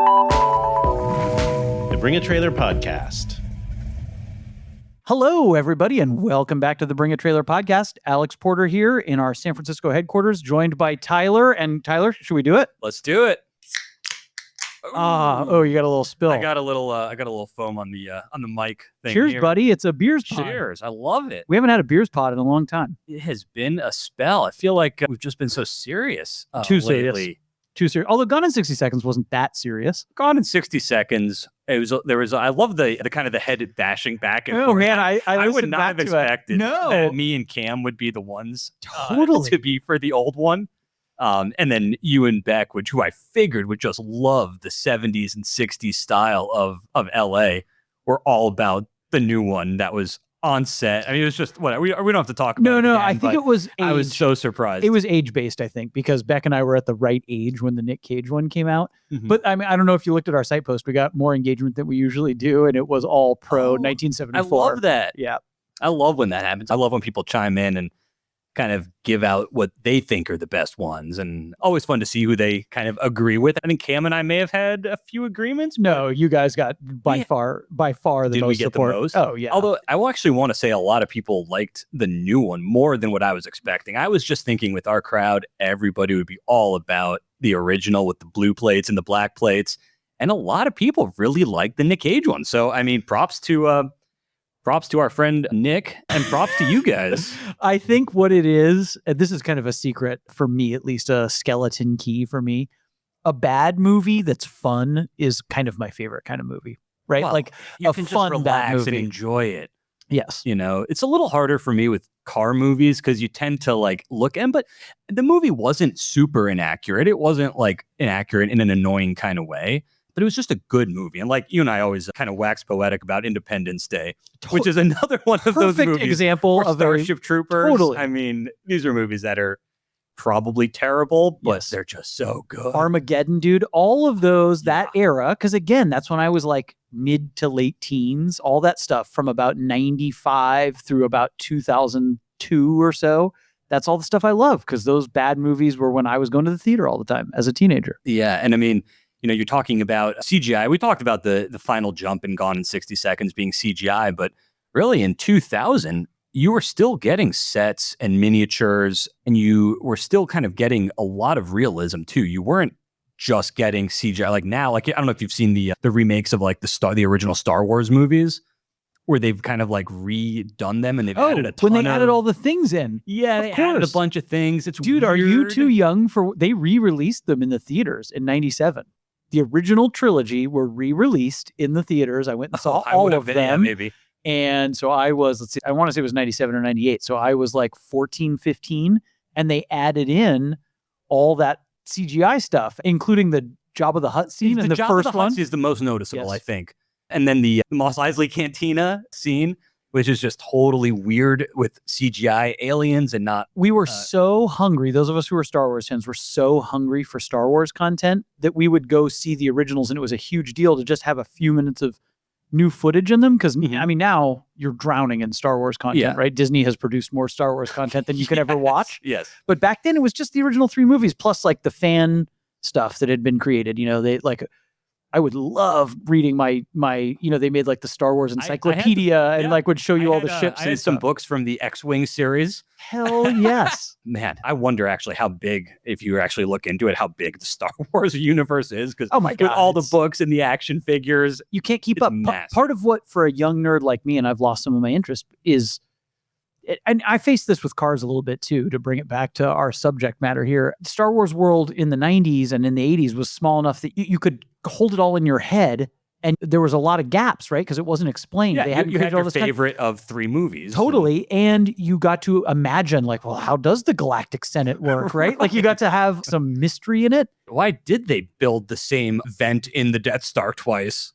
The Bring a Trailer podcast. Hello, everybody, and welcome back to the Bring a Trailer podcast. Alex Porter here in our San Francisco headquarters, joined by Tyler. And Tyler, should we do it? Let's do it. You got a little spill. I got a little foam on the mic thing. Cheers, here. buddy. It's a beers pod. Cheers. I love it. We haven't had a beers pod in a long time. It has been a spell. I feel like we've just been so serious Too lately. serious. Too serious. Although Gone in 60 Seconds wasn't that serious. Gone in 60 seconds. I love the kind of the head bashing back and Oh forth. man, I would not have expected No. that me and Cam would be the ones Totally. to be for the old one. And then you and Beck, who I figured would just love the 70s and 60s style of LA, were all about the new one that was on set. I mean, it was just whatever. We don't have to talk about it. No, again, I think it was age. I was so surprised. It was age-based, I think, because Beck and I were at the right age when the Nick Cage one came out. Mhm. But I mean, I don't know if you looked at our site post. We got more engagement than we usually do, and it was all pro 1974. I love that. Yeah. I love when that happens. I love when people chime in and kind of give out what they think are the best ones, and always fun to see who they kind of agree with. I think Cam and I may have had a few agreements. No, you guys got by far the Did most we get support. the most? Oh yeah. Although I will actually want to say a lot of people liked the new one more than what I was expecting. I was just thinking with our crowd, everybody would be all about the original with the blue plates and the black plates, and a lot of people really liked the Nick Cage one. So I mean, props to our friend Nick, and props to you guys. I think what it is, and this is kind of a secret for me, at least a skeleton key for me. A bad movie that's fun is kind of my favorite kind of movie, right? Well, like you a can just fun bad relax and movie. enjoy it. Yes. You know, it's a little harder for me with car movies because you tend to like look in, but the movie wasn't super inaccurate. It wasn't like inaccurate in an annoying kind of way, but it was just a good movie. And like you and I always kind of wax poetic about Independence Day, which is another one of those Perfect movies. example Or of Starship Troopers. Totally. I mean, these are movies that are probably terrible, but Yes. they're just so good. Armageddon, dude. All of those, that era, because again, that's when I was like mid to late teens, all that stuff from about 95 through about 2002 or so. That's all the stuff I love because those bad movies were when I was going to the theater all the time as a teenager. Yeah. And I mean, you know, you're talking about CGI. We talked about the final jump in Gone in 60 Seconds being CGI, but really in 2000, you were still getting sets and miniatures, and you were still kind of getting a lot of realism too. You weren't just getting CGI. Like now, like I don't know if you've seen the remakes of like the original Star Wars movies, where they've kind of like redone them and they've added a ton when they added all the things in. Yeah, Of they added a course. bunch of things. It's Dude, are you weird. too young for... They re-released them in the theaters in 97. The original trilogy were re-released in the theaters. I went and saw I all would have of been, yeah, them. maybe. And so I was, let's see, I want to say it was 97 or 98. So I was like 14, 15, and they added in all that CGI stuff, including the Jabba the Hutt scene in the Jabba first the Hutt one. scene is the most noticeable, Yes. I think. And then the Mos Eisley Cantina scene, which is just totally weird with CGI aliens and not. We were so hungry. Those of us who were Star Wars fans were so hungry for Star Wars content that we would go see the originals, and it was a huge deal to just have a few minutes of new footage in them. Because I mean, now you're drowning in Star Wars content, Yeah. right? Disney has produced more Star Wars content than you could ever watch. Yes. But back then, it was just the original 3 movies plus like the fan stuff that had been created. You know, they like. I would love reading my, you know, they made like the Star Wars encyclopedia and like would show you all the ships. I and had some stuff. books from the X-Wing series. Hell yes. Man, I wonder actually how big, if you actually look into it, how big the Star Wars universe is. Because Oh my God, with all the it's- books and the action figures, You can't keep It's up. massive. Part of what for a young nerd like me, and I've lost some of my interest, is, and I faced this with cars a little bit too, to bring it back to our subject matter here. Star Wars world in the 90s and in the 80s was small enough that you could hold it all in your head. And there was a lot of gaps, right? Because it wasn't explained. yeah, They you hadn't had created all your this content. favorite of 3 movies. Totally. And you got to imagine, like, well, how does the Galactic Senate work, right? Like, you got to have some mystery in it. Why did they build the same vent in the Death Star twice?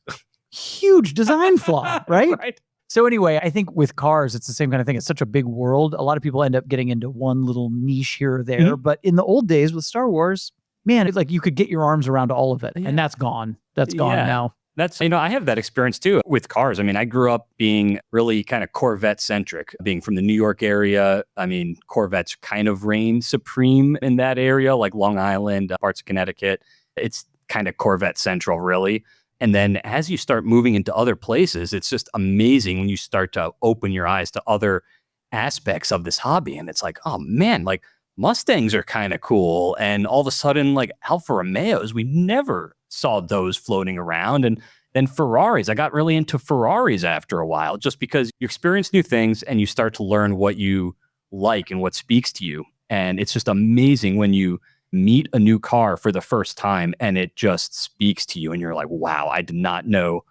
Huge design flaw, right? Right. So anyway, I think with cars, it's the same kind of thing. It's such a big world. A lot of people end up getting into one little niche here or there. Mm-hmm. But in the old days with Star Wars, man, it's like you could get your arms around all of it. Yeah. And that's gone. That's gone Yeah. now. That's, you know, I have that experience too with cars. I mean, I grew up being really kind of Corvette centric, being from the New York area. I mean, Corvettes kind of reign supreme in that area, like Long Island, parts of Connecticut. It's kind of Corvette central, really. And then as you start moving into other places, it's just amazing when you start to open your eyes to other aspects of this hobby. And it's like, oh man, like Mustangs are kind of cool. And all of a sudden, like Alfa Romeos, we never saw those floating around. And then Ferraris, I got really into Ferraris after a while, just because you experience new things and you start to learn what you like and what speaks to you. And it's just amazing when you meet a new car for the first time and it just speaks to you and you're like, wow, I did not know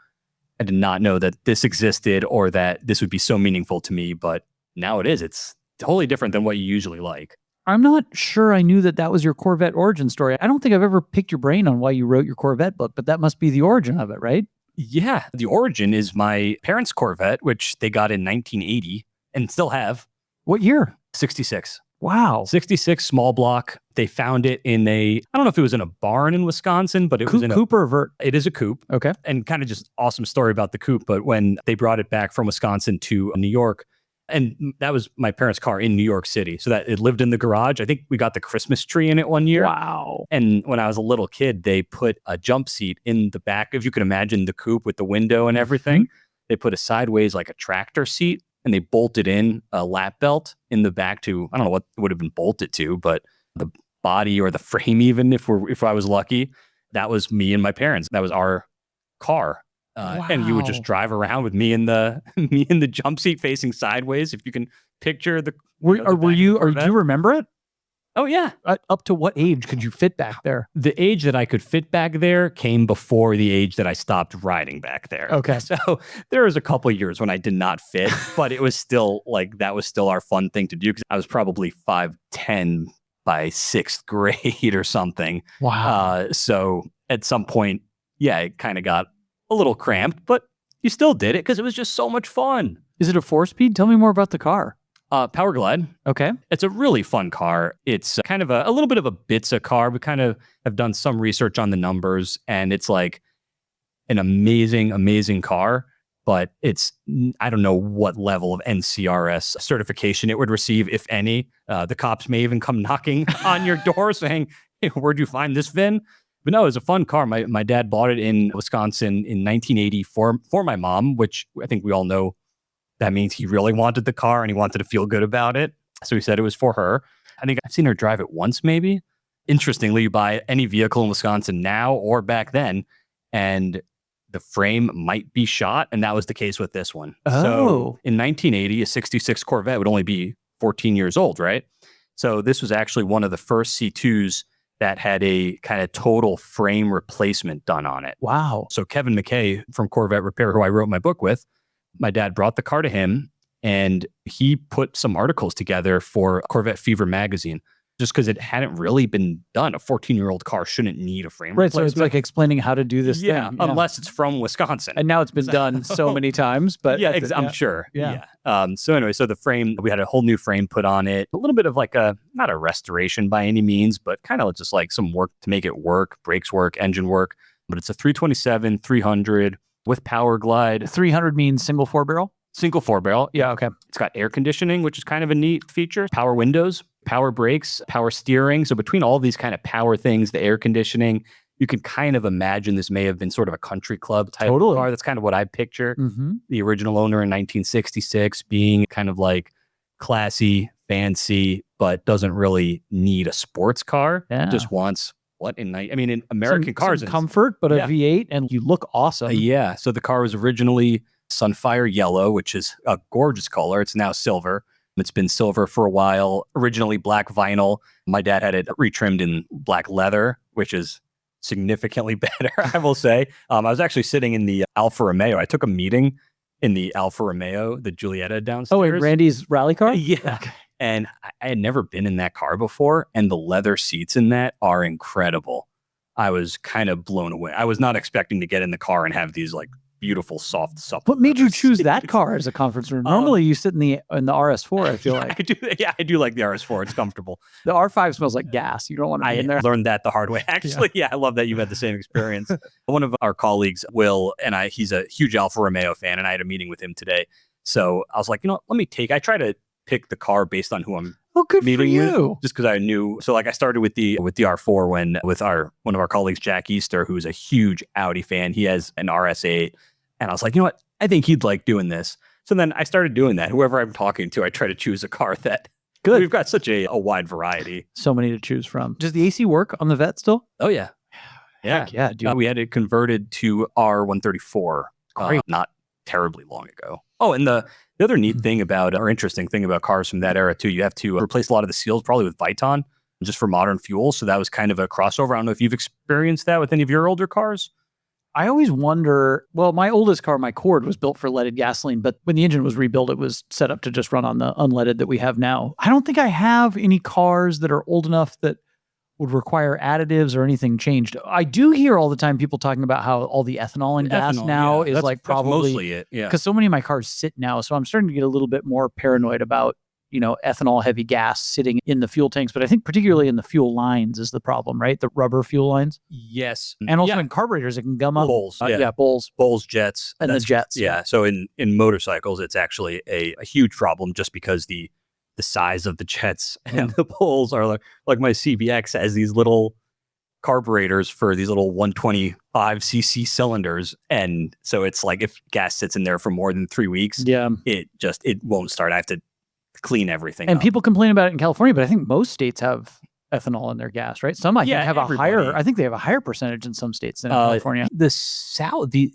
that this existed or that this would be so meaningful to me, but now it is. It's totally different than what you usually like. I'm not sure I knew that was your Corvette origin story. I don't think I've ever picked your brain on why you wrote your Corvette book, but that must be the origin of it, right? Yeah, the origin is my parents' Corvette, which they got in 1980 and still have. What year? 66. Wow. 66 small block. They found it in I don't know if it was in a barn in Wisconsin, but it was in coupe or vert? It is a coupe. Okay. And kind of just awesome story about the coupe. But when they brought it back from Wisconsin to New York, and that was my parents' car in New York City. So that it lived in the garage. I think we got the Christmas tree in it one year. Wow. And when I was a little kid, they put a jump seat in the back. If you can imagine the coupe with the window and everything, they put a sideways like a tractor seat. And they bolted in a lap belt in the back to, I don't know what it would have been bolted to, but the body or the frame, even if I was lucky, that was me and my parents. That was our car. Wow. And you would just drive around with me in the jump seat facing sideways. If you can picture the. Do you remember it? Oh, yeah. Up to what age could you fit back there? The age that I could fit back there came before the age that I stopped riding back there. Okay. So there was a couple of years when I did not fit, but it was still that was still our fun thing to do because I was probably 5'10" by 6th grade or something. Wow. So at some point, yeah, it kind of got a little cramped, but you still did it because it was just so much fun. Is it a 4-speed? Tell me more about the car. Power Glide. Okay. It's a really fun car. It's kind of a little bit of a Bitsa car. We kind of have done some research on the numbers, and it's like an amazing, amazing car, but I don't know what level of NCRS certification it would receive, if any. The cops may even come knocking on your door saying, hey, where'd you find this VIN? But no, it was a fun car. My dad bought it in Wisconsin in 1980 for my mom, which I think we all know that means he really wanted the car and he wanted to feel good about it. So he said it was for her. I think I've seen her drive it once, maybe. Interestingly, you buy any vehicle in Wisconsin now or back then, and the frame might be shot. And that was the case with this one. Oh. So in 1980, a 66 Corvette would only be 14 years old, right? So this was actually one of the first C2s that had a kind of total frame replacement done on it. Wow. So Kevin McKay from Corvette Repair, who I wrote my book with, my dad brought the car to him and he put some articles together for Corvette Fever magazine just because it hadn't really been done. A 14-year-old car shouldn't need a frame replacement. So it's like explaining how to do this thing. Yeah. Unless it's from Wisconsin. And now it's been done so many times. But yeah, I'm sure. Yeah. So anyway, so the frame, we had a whole new frame put on it. A little bit of like not a restoration by any means, but kind of just like some work to make it work, brakes work, engine work. But it's a 327, 300 with Power Glide. 300 means single 4-barrel? Single 4-barrel. Yeah, okay. It's got air conditioning, which is kind of a neat feature. Power windows, power brakes, power steering. So between all these kind of power things, the air conditioning, you can kind of imagine this may have been sort of a country club type of car. That's kind of what I picture. Mm-hmm. The original owner in 1966 being kind of like classy, fancy, but doesn't really need a sports car. Yeah. Just wants in American cars, some comfort, but a V8, and you look awesome. Yeah. So the car was originally Sunfire Yellow, which is a gorgeous color. It's now silver. It's been silver for a while. Originally black vinyl. My dad had it retrimmed in black leather, which is significantly better, I will say. I was actually sitting in the Alfa Romeo. I took a meeting in the Alfa Romeo, the Giulietta downstairs. Oh, wait, Randy's rally car? Yeah. Okay. And I had never been in that car before, and the leather seats in that are incredible. I was kind of blown away. I was not expecting to get in the car and have these like beautiful, soft, supple. What made you choose that car as a conference room? Normally, you sit in the RS4. I feel like I do like the RS4. It's comfortable. The R5 smells like gas. You don't want to be in there. I learned that the hard way. Actually, I love that you had the same experience. One of our colleagues, Will, and he's a huge Alfa Romeo fan, and I had a meeting with him today. So I was like, let me I try to pick the car based on who I'm Oh, good for meeting you. just because I knew. So like I started with the R4 when with one of our colleagues, Jack Easter, who's a huge Audi fan. He has an RS8, and I was like, you know what? I think he'd like doing this. So then I started doing that. Whoever I'm talking to, I try to choose a car that. Good. We've got such a wide variety. So many to choose from. Does the AC work on the Vet still? Oh yeah, Heck yeah, dude. we had it converted to R134 Great. not terribly long ago. Oh, and the other neat thing about, or interesting thing about cars from that era too, you have to replace a lot of the seals probably with Viton just for modern fuel. So that was kind of a crossover. I don't know if you've experienced that with any of your older cars. I always wonder, well, my oldest car, my Cord, was built for leaded gasoline, but when the engine was rebuilt, it was set up to just run on the unleaded that we have now. I don't think I have any cars that are old enough that would require additives or anything changed. I do hear all the time people talking about how all the ethanol and gas now is like probably mostly it. Yeah. Because so many of my cars sit now. So I'm starting to get a little bit more paranoid about, ethanol heavy gas sitting in the fuel tanks. But I think particularly in the fuel lines is the problem, right? The rubber fuel lines. Yes. And also in carburetors, it can gum up. Bowls. Bowls. Jets. And the jets. Yeah. So in motorcycles, it's actually a huge problem just because the size of the jets and the bowls are like my CBX has these little carburetors for these little 125cc cylinders. And so it's like if gas sits in there for more than 3 weeks, it won't start. I have to clean everything and up. People complain about it in California, but I think most states have ethanol in their gas, right? Some think have I think they have a higher percentage in some states than in California. The South, the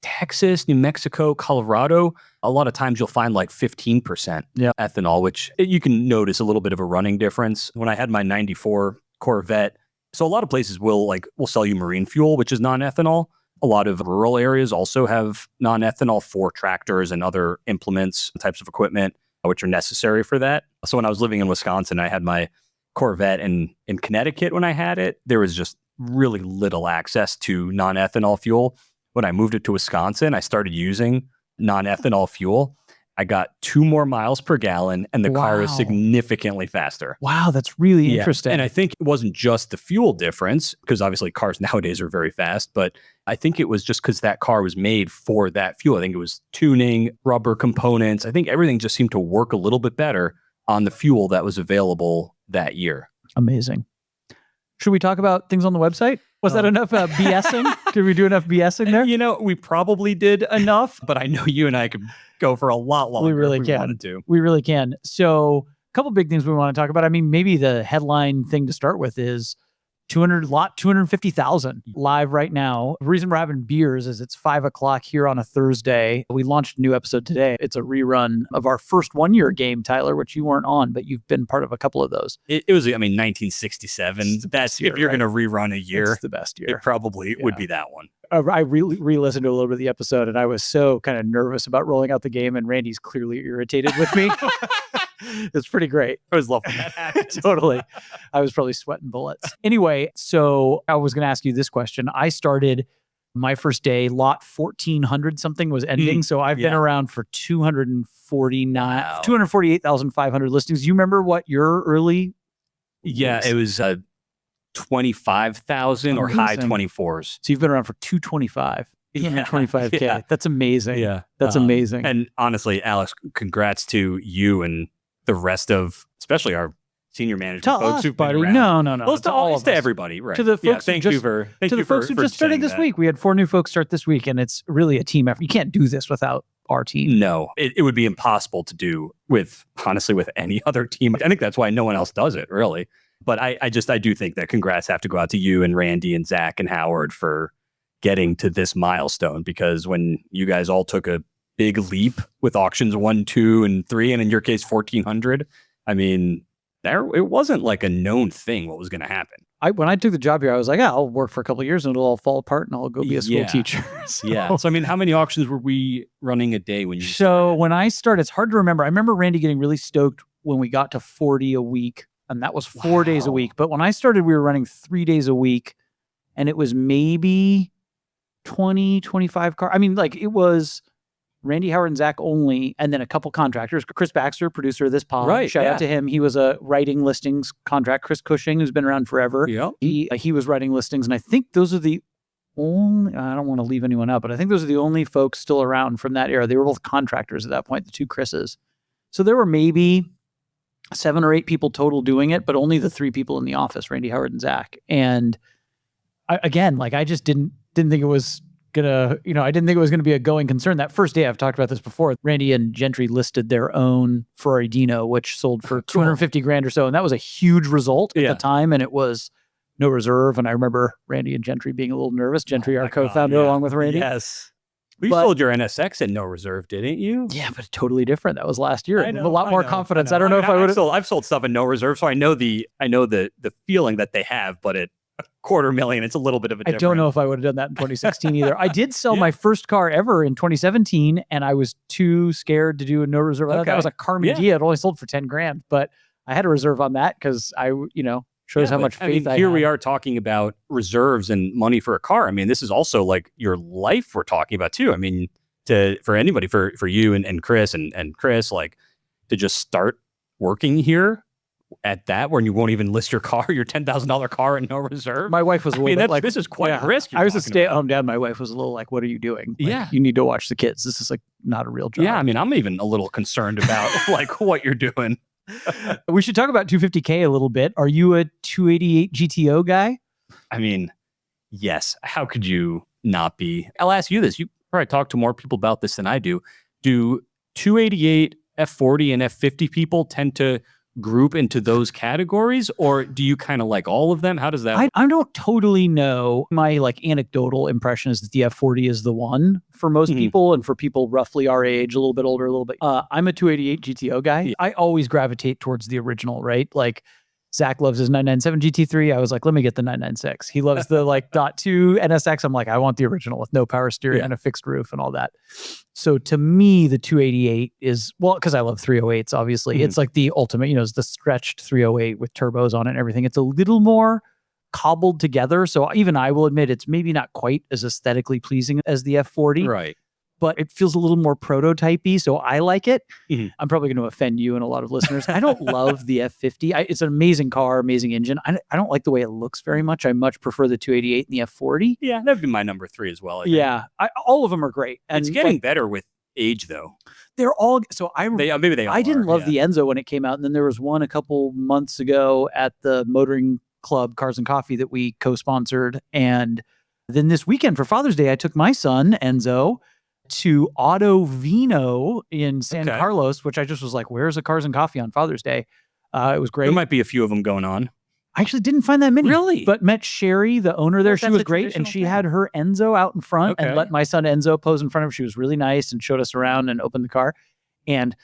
Texas, New Mexico, Colorado, a lot of times you'll find like 15% ethanol, which you can notice a little bit of a running difference. When I had my 94 Corvette, so a lot of places will sell you marine fuel, which is non-ethanol. A lot of rural areas also have non-ethanol for tractors and other implements, types of equipment, which are necessary for that. So when I was living in Wisconsin, I had my Corvette, and in Connecticut, when I had it, there was just really little access to non-ethanol fuel. When I moved it to Wisconsin, I started using non-ethanol fuel. I got 2 more miles per gallon, and the car is significantly faster. Wow, that's really interesting. And I think it wasn't just the fuel difference, because obviously cars nowadays are very fast, but I think it was just because that car was made for that fuel. I think it was tuning, rubber components. I think everything just seemed to work a little bit better on the fuel that was available that year. Amazing. Should we talk about things on the website? Was that enough BSing? Did we do enough BSing there? We probably did enough, but I know you and I could go for a lot longer. We really can. Wanted to. We really can. So a couple big things we want to talk about. I mean, maybe the headline thing to start with is 250,000 live right now. The reason we're having beers is it's 5:00 here on a Thursday. We launched a new episode today. It's a rerun of our first 1-year game, Tyler, which you weren't on, but you've been part of a couple of those. It was, 1967. That's year, if you're going to rerun a year. It's the best year. It probably would be that one. I re-listened to a little bit of the episode, and I was so kind of nervous about rolling out the game, and Randy's clearly irritated with me. It's pretty great. I was loving that. Totally. I was probably sweating bullets. Anyway, so I was going to ask you this question. I started my first day, lot 1400 something was ending. So I've been around for 248,500 listings. You remember what your early? Yeah, it was 25,000 or high 24s. So you've been around for 225. 25K. Yeah. That's amazing. Yeah. That's amazing. And honestly, Alex, congrats to you and the rest of, especially our senior management folks who've been around. No. Well, to everybody, right? To the folks thank you for folks who just started this week. We had 4 new folks start this week, and it's really a team effort. You can't do this without our team. No, it would be impossible to do with any other team. I think that's why no one else does it, really. But I do think that congrats have to go out to you and Randy and Zach and Howard for getting to this milestone, because when you guys all took a big leap with auctions 1, 2, and 3, and in your case 1,400, I mean, it wasn't like a known thing what was going to happen. When I took the job here, I was like, I'll work for a couple of years and it'll all fall apart and I'll go be a school teacher. So I mean, how many auctions were we running a day when you started? When I started, it's hard to remember. I remember Randy getting really stoked when we got to 40 a week, and that was 4 days a week. But when I started, we were running 3 days a week, and it was maybe 20, 25 cars. I mean, like, it was Randy, Howard, and Zach only, and then a couple contractors. Chris Baxter, producer of this pod. Right, Shout out to him. He was a writing listings contract. Chris Cushing, who's been around forever. Yeah. He was writing listings, and I think those are the only, I don't want to leave anyone out, but I think those are the only folks still around from that era. They were both contractors at that point, the 2 Chris's. So there were maybe 7 or 8 people total doing it, but only the 3 people in the office, Randy, Howard, and Zach. And I just didn't think it was gonna, I didn't think it was gonna be a going concern. That first day, I've talked about this before, Randy and Gentry listed their own Ferrari Dino, which sold for $250,000 or so. And that was a huge result at the time. And it was no reserve. And I remember Randy and Gentry being a little nervous. Gentry, our co-founder, along with Randy. Yes. You sold your NSX at no reserve, didn't you? Yeah, but totally different. That was last year. I know, a lot more confidence. I don't know if I would have. I've sold stuff at no reserve, so I know the feeling that they have, but at $250,000, it's a little bit of a difference. I don't know if I would have done that in 2016 either. I did sell my first car ever in 2017, and I was too scared to do a no reserve. That was a Karmann Ghia. It only sold for $10,000, but I had a reserve on that because shows how much faith I here had. We are talking about reserves and money for a car. I mean, this is also like your life we're talking about too. I mean, for anybody, for you and Chris and Chris, like to just start working here at that when you won't even list your car, your $10,000 car and no reserve. My wife was a little bit like, this is quite a risk. I was a stay-at-home dad. My wife was a little like, what are you doing? Like, you need to watch the kids. This is like not a real job. Yeah, I mean, I'm even a little concerned about like what you're doing. We should talk about 250K a little bit. Are you a 288 GTO guy? I mean, yes. How could you not be? I'll ask you this. You probably talk to more people about this than I do. Do 288 F40 and F50 people tend to group into those categories, or do you kind of like all of them? How does that? I don't totally know. My like anecdotal impression is that the F40 is the one for most people, and for people roughly our age, a little bit older, a little bit. I'm a 288 GTO guy. Yeah. I always gravitate towards the original, right? Like Zach loves his 997 GT3. I was like, let me get the 996. He loves the like .2 NSX. I'm like, I want the original with no power steering and a fixed roof and all that. So to me, the 288 is, well, because I love 308s, obviously. It's like the ultimate, it's the stretched 308 with turbos on it and everything. It's a little more cobbled together. So even I will admit it's maybe not quite as aesthetically pleasing as the F40. Right. But it feels a little more prototypey, so I like it. I'm probably going to offend you and a lot of listeners. I don't love the F50. It's an amazing car, amazing engine. I don't like the way it looks very much. I much prefer the 288 and the F40. Yeah, that'd be my number 3 as well. Yeah, all of them are great. And it's getting better with age, though. They're all so. Maybe they. I didn't love the Enzo when it came out, and then there was one a couple months ago at the Motoring Club Cars and Coffee that we co-sponsored, and then this weekend for Father's Day, I took my son Enzo to Auto Vino in San Carlos, which I just was like, where's a Cars and Coffee on Father's Day? It was great. There might be a few of them going on. I actually didn't find that many. Really? But met Sherry, the owner there. She was great. And she had her Enzo out in front and let my son Enzo pose in front of her. She was really nice and showed us around and opened the car. And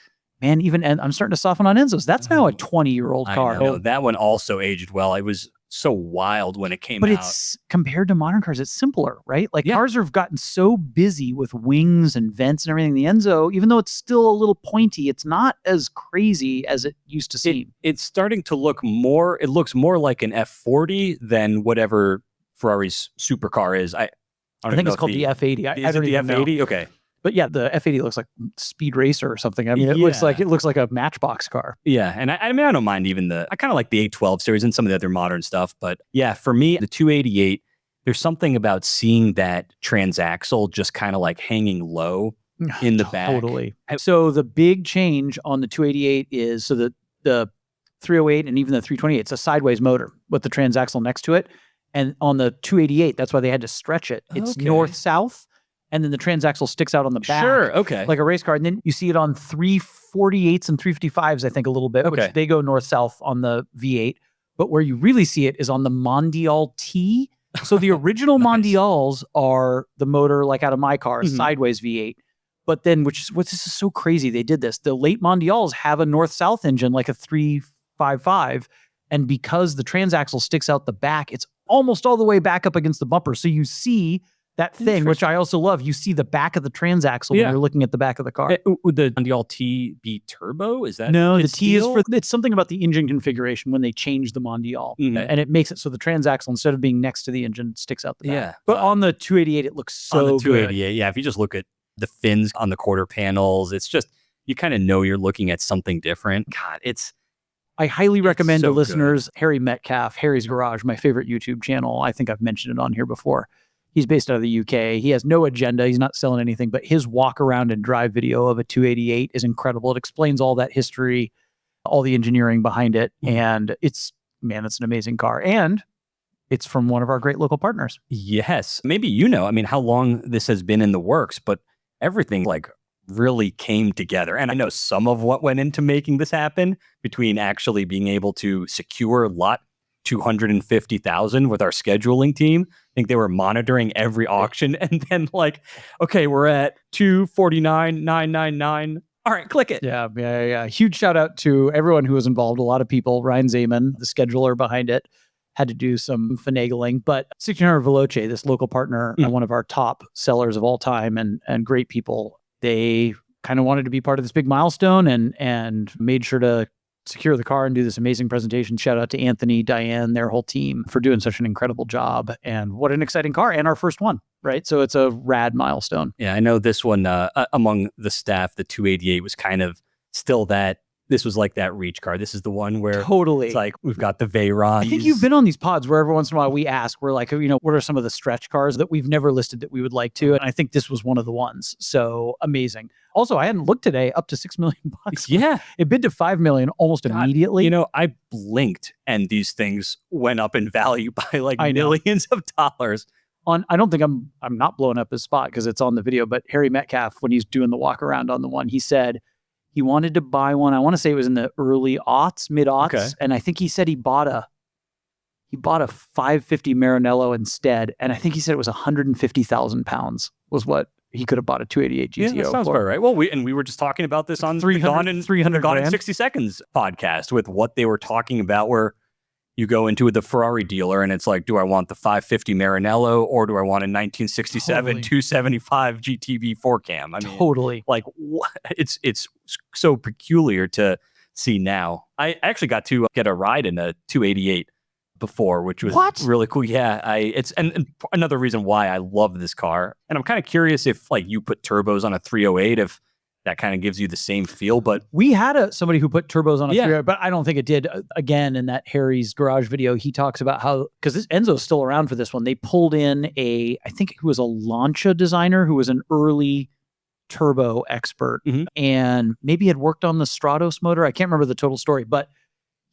man, I'm starting to soften on Enzos. That's now a 20-year-old car. I know. That one also aged well. It was so wild when it came out. But it's compared to modern cars, it's simpler, right? Like cars have gotten so busy with wings and vents and everything. The Enzo, even though it's still a little pointy, it's not as crazy as it used to seem. It's starting to look more, it looks more like an F40 than whatever Ferrari's supercar is. I think it's called the F80. I don't even know. F80? Okay. But yeah, the F80 looks like Speed Racer or something. I mean, it looks like a Matchbox car. Yeah, and I mean, I don't mind even I kind of like the 812 series and some of the other modern stuff. But yeah, for me, the 288, there's something about seeing that transaxle just kind of like hanging low in the back. Totally. So the big change on the 288 is, so the 308 and even the 328, it's a sideways motor with the transaxle next to it. And on the 288, that's why they had to stretch it. It's north-south. And then the transaxle sticks out on the back. Sure, okay. Like a race car. And then you see it on 348s and 355s, I think, a little bit, which they go north-south on the V8. But where you really see it is on the Mondial T. So the original Mondials are the motor, like out of my car, sideways V8. But then, this is so crazy, they did this. The late Mondials have a north-south engine, like a 355. And because the transaxle sticks out the back, it's almost all the way back up against the bumper. So you see that thing, which I also love. You see the back of the transaxle when you're looking at the back of the car. Would the Mondial T be turbo? Is that no? The T is it's something about the engine configuration when they change the Mondial, and it makes it so the transaxle, instead of being next to the engine, sticks out the back. Yeah, but on the 288, it looks so on the 288. Good. Yeah, if you just look at the fins on the quarter panels, it's just you kind of know you're looking at something different. God, I highly recommend so to listeners Harry Metcalf, Harry's Garage, my favorite YouTube channel. I think I've mentioned it on here before. He's based out of the UK. He has no agenda. He's not selling anything, but his walk around and drive video of a 288 is incredible. It explains all that history all the engineering behind it. And it's an amazing car. And it's from one of our great local partners. Yes. Maybe how long this has been in the works, but everything like really came together. And I know some of what went into making this happen between actually being able to secure lot 250,000 with our scheduling team. I think they were monitoring every auction and then like, okay, we're at 249,999. All right, click it. Yeah. Huge shout out to everyone who was involved. A lot of people. Ryan Zaman, the scheduler behind it, had to do some finagling. But 1600 Veloce, this local partner, one of our top sellers of all time and great people, they kind of wanted to be part of this big milestone and made sure to secure the car and do this amazing presentation. Shout out to Anthony, Diane, their whole team for doing such an incredible job. And what an exciting car, and our first one, right? So it's a rad milestone. Yeah, I know this one among the staff, the 288 was kind of still that. This was like that reach car. This is the one where totally, it's like we've got the Veyron. I think you've been on these pods where every once in a while we ask, we're like, what are some of the stretch cars that we've never listed that we would like to? And I think this was one of the ones. So amazing. Also, I hadn't looked today, up to $6 million. Yeah. It bid to $5 million almost immediately. I blinked and these things went up in value by like millions of dollars. I don't think I'm not blowing up his spot because it's on the video, but Harry Metcalf, when he's doing the walk around on the one, he said he wanted to buy one. I want to say it was in the early aughts, mid aughts. Okay. And I think he said he bought a 550 Maranello instead. And I think he said it was 150,000 pounds was what he could have bought a 288 GTO. Yeah, that sounds about right. Well, we were just talking about this on 300 Gone in 60 Seconds podcast with what they were talking about, where you go into the Ferrari dealer and it's like, do I want the 550 Maranello or do I want a 1967 275 GTB 4 cam? I mean, totally. Like, it's so peculiar to see now. I actually got to get a ride in a 288 before, which was really cool. Yeah, and another reason why I love this car. And I'm kind of curious if like you put turbos on a 308, if that kind of gives you the same feel. But we had somebody who put turbos on a 308, but I don't think it did. Again, in that Harry's garage video, he talks about how, because this Enzo's still around for this one, they pulled in I think he was a Lancia designer who was an early turbo expert and maybe had worked on the Stratos motor. I can't remember the total story, but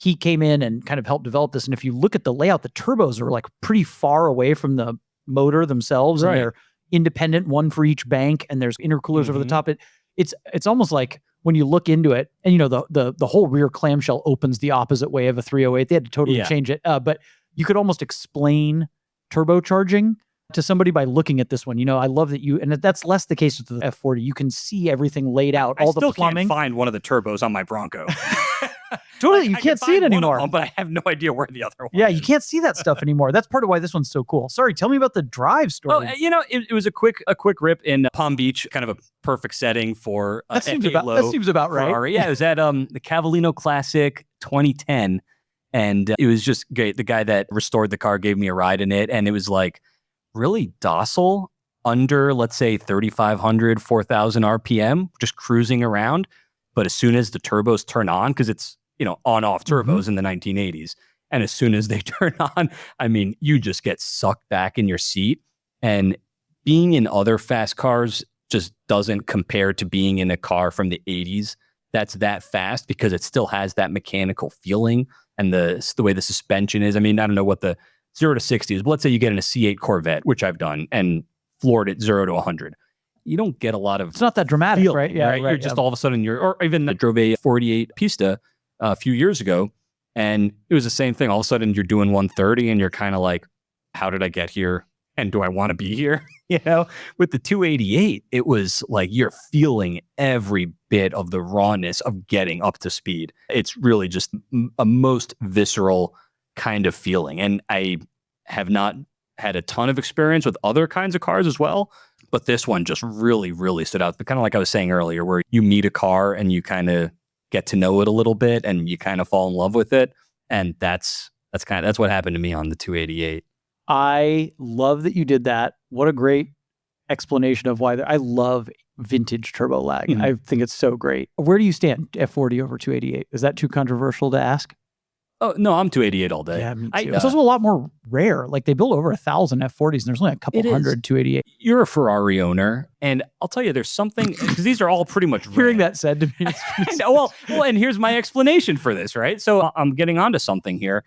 he came in and kind of helped develop this. And if you look at the layout, the turbos are like pretty far away from the motor themselves, and they're independent, one for each bank, and there's intercoolers over the top. It's almost like when you look into it, and the whole rear clamshell opens the opposite way of a 308. They had to totally change it, but you could almost explain turbocharging to somebody by looking at this one. I love that and that's less the case with the F40. You can see everything laid out, all the plumbing. Can't find one of the turbos on my Bronco. Totally, you can't see it anymore. Them, but I have no idea where the other one is. You can't see that stuff anymore. That's part of why this one's so cool. Sorry, tell me about the drive story. Oh, it was a quick rip in Palm Beach, kind of a perfect setting for that seems about right. Ferrari. Yeah, it was at the Cavallino Classic 2010, and it was just great. The guy that restored the car gave me a ride in it, and it was like really docile, under, let's say, 3,500, 4,000 RPM, just cruising around. But as soon as the turbos turn on, because it's on-off turbos in the 1980s. And as soon as they turn on, I mean, you just get sucked back in your seat. And being in other fast cars just doesn't compare to being in a car from the 80s that's that fast, because it still has that mechanical feeling and the way the suspension is. I mean, I don't know what the 0 to 60 is, but let's say you get in a C8 Corvette, which I've done, and floored it 0 to 100. You don't get a lot of... It's not that dramatic, feel, right? Yeah, right. You're just all of a sudden, or even I drove a 48 Pista a few years ago, and it was the same thing. All of a sudden you're doing 130 and you're kind of like, how did I get here? And do I want to be here? With the 288, it was like you're feeling every bit of the rawness of getting up to speed. It's really just a most visceral kind of feeling. And I have not had a ton of experience with other kinds of cars as well, but this one just really, really stood out. But kind of like I was saying earlier, where you meet a car and you kind of get to know it a little bit and you kind of fall in love with it. And that's what happened to me on the 288. I love that you did that. What a great explanation of why I love vintage turbo lag. I think it's so great. Where do you stand, F40 over 288? Is that too controversial to ask? Oh, no, I'm 288 all day. Yeah, me too. It's also a lot more rare. Like they build over 1,000 F40s and there's only a couple hundred 288. You're a Ferrari owner, and I'll tell you, there's something, because these are all pretty much red. Hearing that said to me. I know, well, and here's my explanation for this, right? So I'm getting onto something here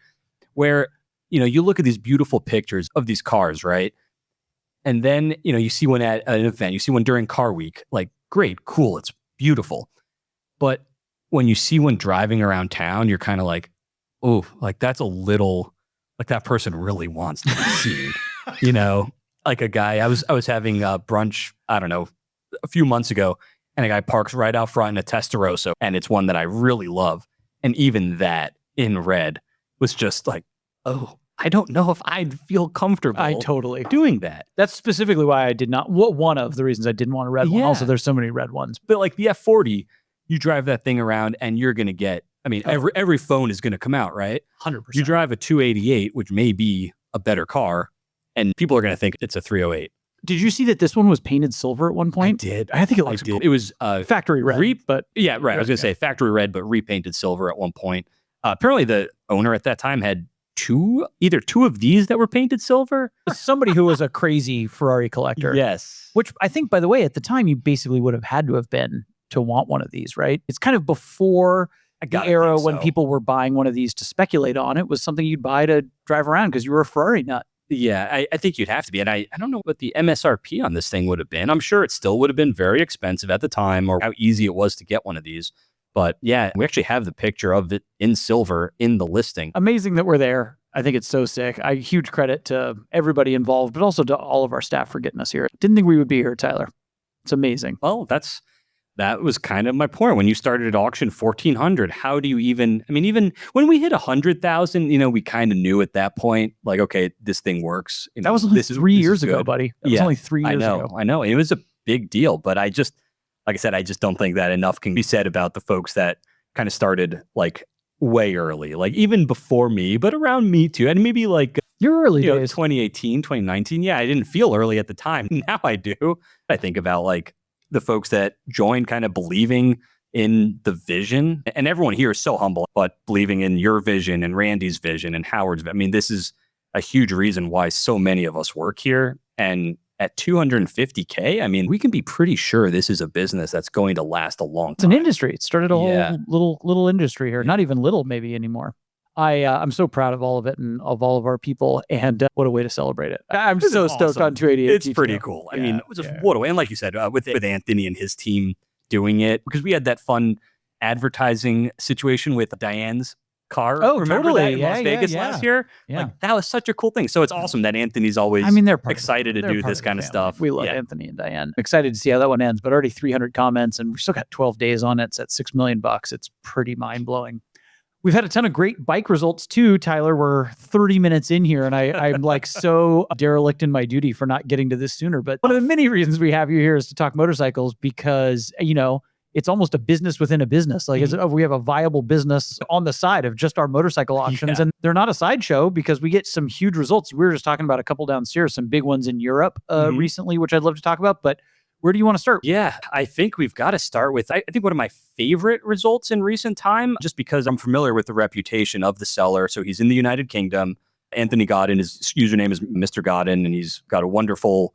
where, you look at these beautiful pictures of these cars, right? And then, you see one at an event, you see one during Car Week, like, great, cool, it's beautiful. But when you see one driving around town, you're kind of like, oh, like that's a little, like that person really wants to be seen, like a guy, I was having a brunch, I don't know, a few months ago, and a guy parks right out front in a Testarossa, and it's one that I really love. And even that in red was just like, oh, I don't know if I'd feel comfortable. I totally doing that. That's specifically why I did not. One of the reasons I didn't want a red one. Also, there's so many red ones. But like the F40, you drive that thing around and you're going to get, every phone is going to come out, right? 100%. You drive a 288, which may be a better car, and people are going to think it's a 308. Did you see that this one was painted silver at one point? I did. I think it looks cool. It was factory red. But yeah, right. I was going to say factory red, but repainted silver at one point. Apparently the owner at that time had either two of these that were painted silver. Somebody who was a crazy Ferrari collector. Yes. Which I think, by the way, at the time, you basically would have had to have been to want one of these, right? It's kind of before the era when people were buying one of these to speculate on. It was something you'd buy to drive around because you were a Ferrari nut. Yeah, I think you'd have to be. And I don't know what the MSRP on this thing would have been. I'm sure it still would have been very expensive at the time, or how easy it was to get one of these. But yeah, we actually have the picture of it in silver in the listing. Amazing that we're there. I think it's so sick. Huge credit to everybody involved, but also to all of our staff for getting us here. Didn't think we would be here, Tyler. It's amazing. Well, that was kind of my point. When you started at auction 1,400, how do you even when we hit 100,000, we kind of knew at that point, like, okay, this thing works. That was only 3 years ago, buddy. That was only 3 years ago. I know. It was a big deal, but like I said, I just don't think that enough can be said about the folks that kind of started like way early, like even before me, but around me too. And maybe like your early days, 2018, 2019. Yeah, I didn't feel early at the time. Now I do. I think about like the folks that joined kind of believing in the vision. And everyone here is so humble, but believing in your vision and Randy's vision and Howard's. This is a huge reason why so many of us work here. And at 250K, we can be pretty sure this is a business that's going to last a long time. It's an industry. It started a whole little industry here. Not even little maybe anymore. I'm so proud of all of it and of all of our people, and what a way to celebrate it. I'm so stoked on 288. It's pretty cool. What a way. And like you said, with Anthony and his team doing it, because we had that fun advertising situation with Diane's car. Oh, remember totally. That in Las Vegas last year? Yeah. Like, that was such a cool thing. So it's awesome that Anthony's always they're excited to do this kind of stuff. We love Anthony and Diane. Excited to see how that one ends, but already 300 comments and we still got 12 days on it. It's at $6 million. It's pretty mind blowing. We've had a ton of great bike results too, Tyler. We're 30 minutes in here and I'm like so derelict in my duty for not getting to this sooner. But one of the many reasons we have you here is to talk motorcycles because, it's almost a business within a business. Like we have a viable business on the side of just our motorcycle auctions, and they're not a sideshow because we get some huge results. We were just talking about a couple downstairs, some big ones in Europe recently, which I'd love to talk about. But where do you want to start? Yeah, I think we've got to start with, I think one of my favorite results in recent time, just because I'm familiar with the reputation of the seller. So he's in the United Kingdom. Anthony Godin, his username is MrGodin, and he's got a wonderful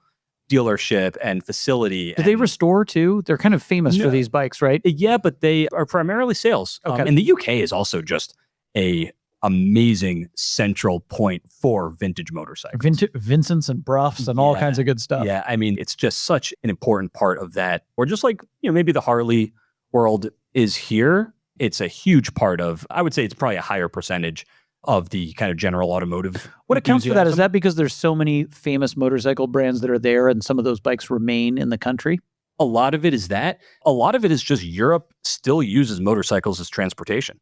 dealership and facility. Do they restore too? They're kind of famous for these bikes, right? Yeah, but they are primarily sales. Okay. And the UK is also just a amazing central point for vintage motorcycles. Vincents and Bruffs and all kinds of good stuff. Yeah, it's just such an important part of that. Or just like, maybe the Harley world is here. It's a huge part of, I would say it's probably a higher percentage of the kind of general automotive. What accounts for that? Is that because there's so many famous motorcycle brands that are there and some of those bikes remain in the country? A lot of it is that. A lot of it is just Europe still uses motorcycles as transportation.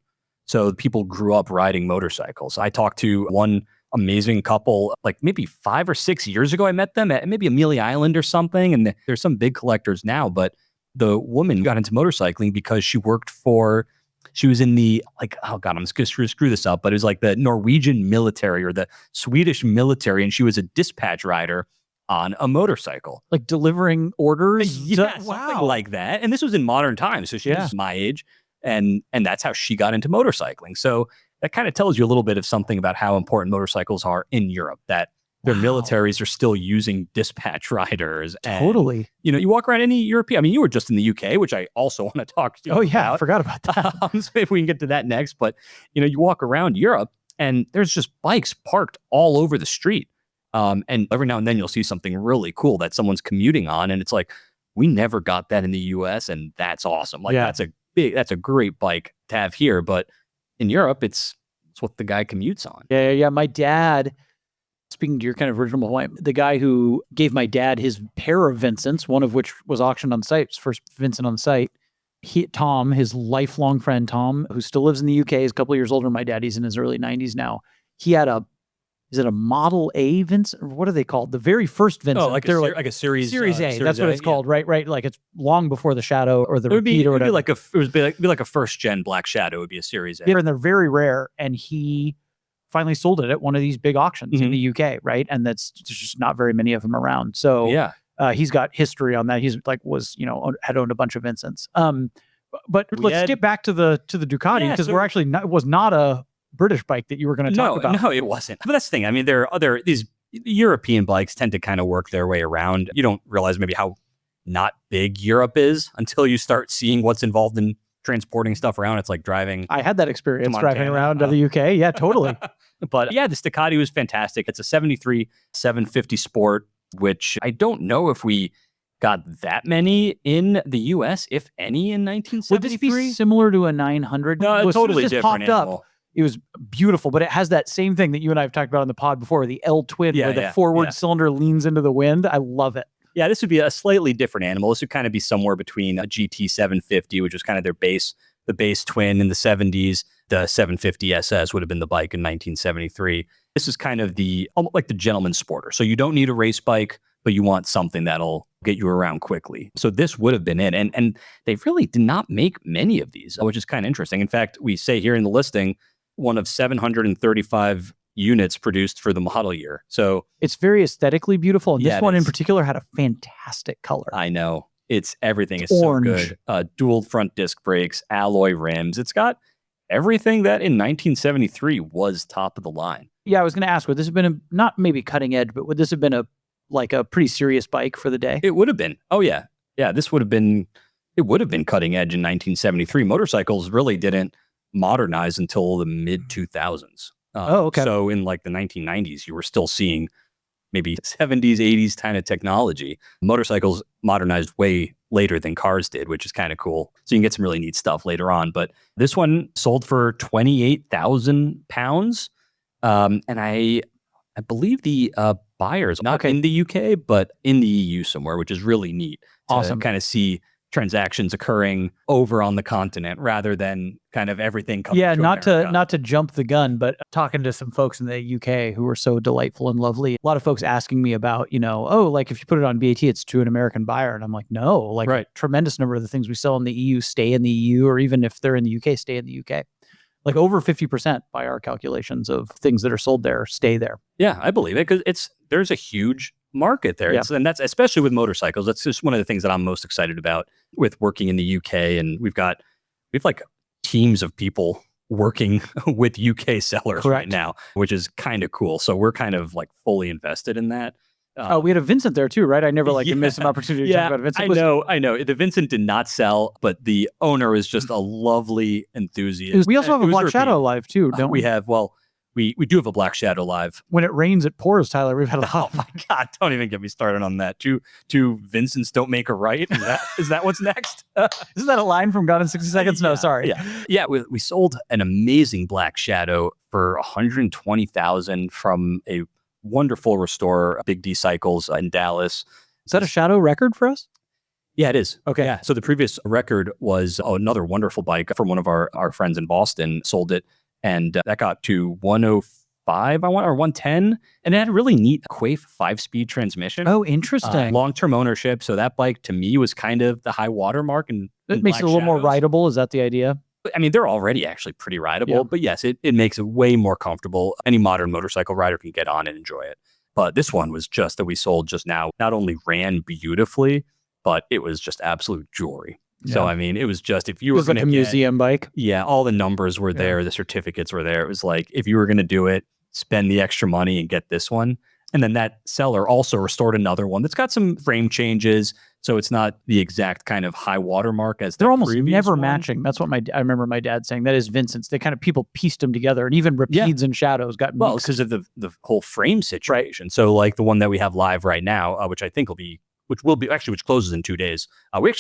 So people grew up riding motorcycles. I talked to one amazing couple, like maybe 5 or 6 years ago. I met them at maybe Amelia Island or something. And there's some big collectors now, but the woman got into motorcycling because she was in the, I'm just going to screw this up, but it was like the Norwegian military or the Swedish military. And she was a dispatch rider on a motorcycle. Like delivering orders? Yeah, something like that. And this was in modern times. So she was my age. And that's how she got into motorcycling. So that kind of tells you a little bit of something about how important motorcycles are in Europe, that their militaries are still using dispatch riders. And, Totally. you walk around any European, I mean, you were just in the UK, which I also want to talk to you about. Oh yeah, I forgot about that. So if we can get to that next, but you walk around Europe and there's just bikes parked all over the street. And every now and then you'll see something really cool that someone's commuting on. And it's like, we never got that in the US, and that's awesome. Like that's a great bike to have here. But in Europe, it's what the guy commutes on. Yeah. My dad, speaking to your kind of original point, the guy who gave my dad his pair of Vincents, one of which was auctioned on site, his first Vincent on site, Tom, his lifelong friend Tom, who still lives in the UK, is a couple of years older than my dad. He's in his early 90s now. He had is it a Model A Vincent? Or what are they called? The very first Vincent. Oh, like a Series A. Series That's what it's called, right? Like it's long before the Shadow or the Rapide or whatever. It would be like a first gen Black Shadow. It would be a Series A. Yeah, and they're very rare. And he finally sold it at one of these big auctions in the UK, right? And there's just not very many of them around. So yeah, he's got history on that. He's had owned a bunch of Vincents. But let's get back to the Ducati, because we're actually it was not a British bike that you were going to talk about. No, it wasn't. But that's the thing. I mean, these European bikes tend to kind of work their way around. You don't realize maybe how not big Europe is until you start seeing what's involved in transporting stuff around. It's like driving. I had that experience driving around the UK. Yeah, totally. But yeah, this Ducati was fantastic. It's a 73 750 Sport, which I don't know if we got that many in the US, if any, in 1973. Would this be similar to a 900? No, well, totally as soon as this different popped animal. Up, it was beautiful, but it has that same thing that you and I have talked about on the pod before, the L twin, where the forward cylinder leans into the wind. I love it. Yeah, this would be a slightly different animal. This would kind of be somewhere between a GT 750, which was kind of their base, the base twin in the 70s. The 750 SS would have been the bike in 1973. This is kind of like the gentleman sporter. So you don't need a race bike, but you want something that'll get you around quickly. So this would have been it. And they really did not make many of these, which is kind of interesting. In fact, we say here in the listing, one of 735 units produced for the model year. So it's very aesthetically beautiful. And this one in particular had a fantastic color. I know. It's everything is orange. So good. Dual front disc brakes, alloy rims. It's got everything that in 1973 was top of the line. Yeah, I was going to ask, would this have been not maybe cutting edge, but would this have been a pretty serious bike for the day? It would have been. Oh yeah. Yeah, it would have been cutting edge in 1973. Motorcycles really didn't modernize until the mid 2000s. Okay. So in like the 1990s, you were still seeing maybe 70s, 80s kind of technology. Motorcycles modernized way later than cars did, which is kind of cool. So you can get some really neat stuff later on. But this one sold for £28,000. And I believe the buyers, not in the UK, but in the EU somewhere, which is really neat. Awesome. To kind of see transactions occurring over on the continent rather than kind of everything coming to America. Not to jump the gun, but talking to some folks in the UK who were so delightful and lovely. A lot of folks asking me about, like if you put it on BAT, it's to an American buyer. And I'm like, no, a tremendous number of the things we sell in the EU stay in the EU, or even if they're in the UK, stay in the UK. Like over 50% by our calculations of things that are sold there stay there. Yeah, I believe it, because there's a huge market there. Yeah. And that's especially with motorcycles. That's just one of the things that I'm most excited about with working in the UK. And we've like teams of people working with UK sellers right now, which is kind of cool. So we're kind of like fully invested in that. We had a Vincent there too, right? I never missed an opportunity to talk about a Vincent. I know. The Vincent did not sell, but the owner is just a lovely enthusiast. We also have a Black Shadow live too, don't we? We have, we do have a Black Shadow live. When it rains, it pours, Tyler. We've had a lot. Oh my God, don't even get me started on that. Two Vincents don't make a right. Is that what's next? Isn't that a line from Gone in 60 Seconds? No, sorry. Yeah. We sold an amazing Black Shadow for $120,000 from a wonderful restorer, Big D Cycles in Dallas. Is that a Shadow record for us? Yeah, it is. Okay. Yeah. So the previous record was another wonderful bike from one of our friends in Boston, sold it. And that got to 105, or 110. And it had a really neat Quaife 5-speed transmission. Oh, interesting. Long-term ownership. So that bike to me was kind of the high water mark. And it makes it a little more rideable. Is that the idea? I mean, they're already actually pretty rideable, but yes, it makes it way more comfortable. Any modern motorcycle rider can get on and enjoy it. But this one was just that we sold just now, not only ran beautifully, but it was just absolute jewelry. So, Yeah. I mean, it was just, if It you were was like going a to museum bike. yeah, all the numbers were there. The certificates were there. It was like, if you were going to do it, spend the extra money and get this one. And then that seller also restored another one that's got some frame changes. So it's not the exact kind of high watermark as They're the almost previous never one. matching. That's what I remember my dad saying. That is Vincent's. They kind of, people pieced them together, and even Rapides and Shadows got Well, mixed. because of the whole frame situation. So like the one that we have live right now, which I think which closes in 2 days.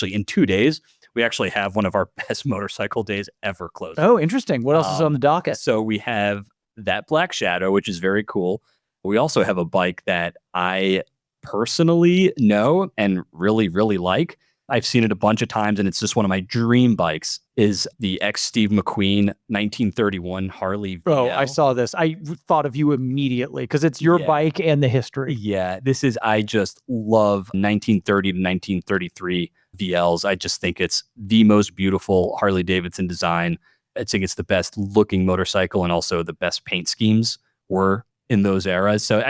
In 2 days, we actually have one of our best motorcycle days ever closed. Oh, interesting. What else is on the docket? So we have that Black Shadow, which is very cool. We also have a bike that I personally know and really, really like. I've seen it a bunch of times, and it's just one of my dream bikes, is the Steve McQueen 1931 Harley VL. Oh, I saw this. I thought of you immediately because it's your bike and the history. Yeah, I just love 1930 to 1933 VLs. I just think it's the most beautiful Harley-Davidson design. I think it's the best looking motorcycle, and also the best paint schemes were in those eras. So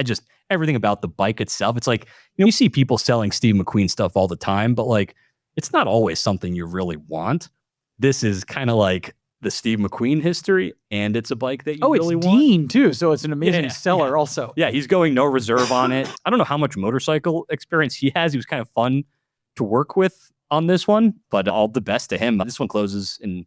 everything about the bike itself, it's like, you see people selling Steve McQueen stuff all the time, but like, it's not always something you really want. This is kind of like the Steve McQueen history, and it's a bike that you really want. Oh, it's Dean too, so it's an amazing seller also. Yeah, he's going no reserve on it. I don't know how much motorcycle experience he has. He was kind of fun to work with on this one, but all the best to him. This one closes in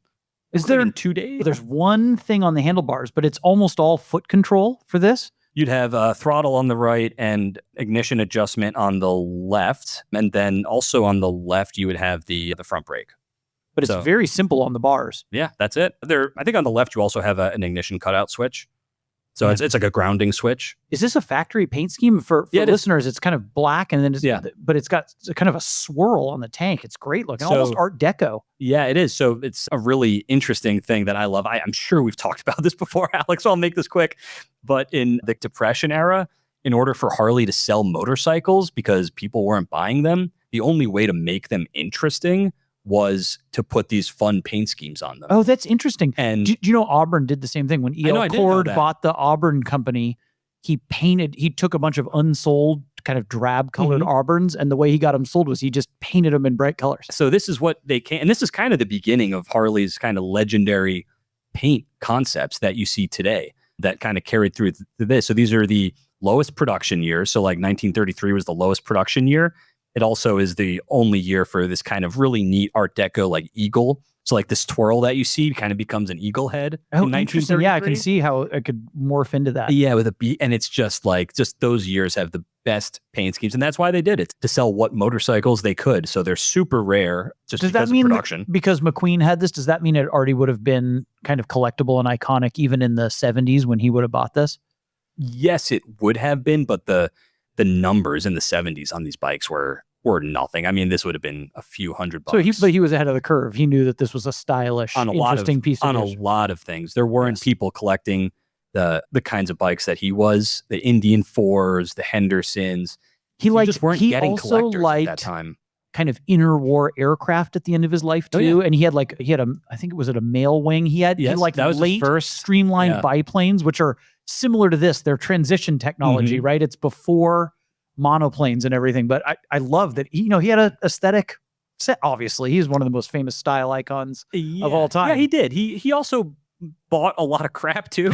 2 days? There's one thing on the handlebars, but it's almost all foot control for this. You'd have a throttle on the right and ignition adjustment on the left. And then also on the left, you would have the front brake. But it's very simple on the bars. Yeah, that's it. I think on the left, you also have an ignition cutout switch. So it's like a grounding switch. Is this a factory paint scheme? For listeners, it's kind of black, and then but it's got kind of a swirl on the tank. It's great looking, almost Art Deco. Yeah, it is. So it's a really interesting thing that I love. I'm sure we've talked about this before, Alex, so I'll make this quick. But in the Depression era, in order for Harley to sell motorcycles, because people weren't buying them, the only way to make them interesting was to put these fun paint schemes on them. Oh, that's interesting. And do you know Auburn did the same thing when Elkhart bought the Auburn company? He took a bunch of unsold kind of drab colored Auburns, and the way he got them sold was he just painted them in bright colors. So this is what they can, and this is kind of the beginning of Harley's kind of legendary paint concepts that you see today that kind of carried through to this. So these are the lowest production years. So like 1933 was the lowest production year. It also is the only year for this kind of really neat Art Deco like eagle. So like this twirl that you see kind of becomes an eagle head. Oh, interesting. Yeah, I can see how it could morph into that. Yeah, with a beat. And it's just those years have the best paint schemes. And that's why they did it, to sell what motorcycles they could. So they're super rare just because of production. Because McQueen had this, does that mean it already would have been kind of collectible and iconic even in the 70s when he would have bought this? Yes, it would have been, but the numbers in the 70s on these bikes were nothing. I mean, this would have been a few $100. So he was ahead of the curve. He knew that this was a stylish, interesting piece of a lot of things. There weren't people collecting the kinds of bikes that he was, the Indian 4s, the Hendersons. He just weren't getting collectors at that time. Kind of interwar aircraft at the end of his life too, and he had I think it was a mail wing. He had that was late his first streamlined biplanes, which are similar to this. They're transition technology, right? It's before monoplanes and everything, but I love that he had an aesthetic set. Obviously, he's one of the most famous style icons of all time. Yeah, he did. He also bought a lot of crap too.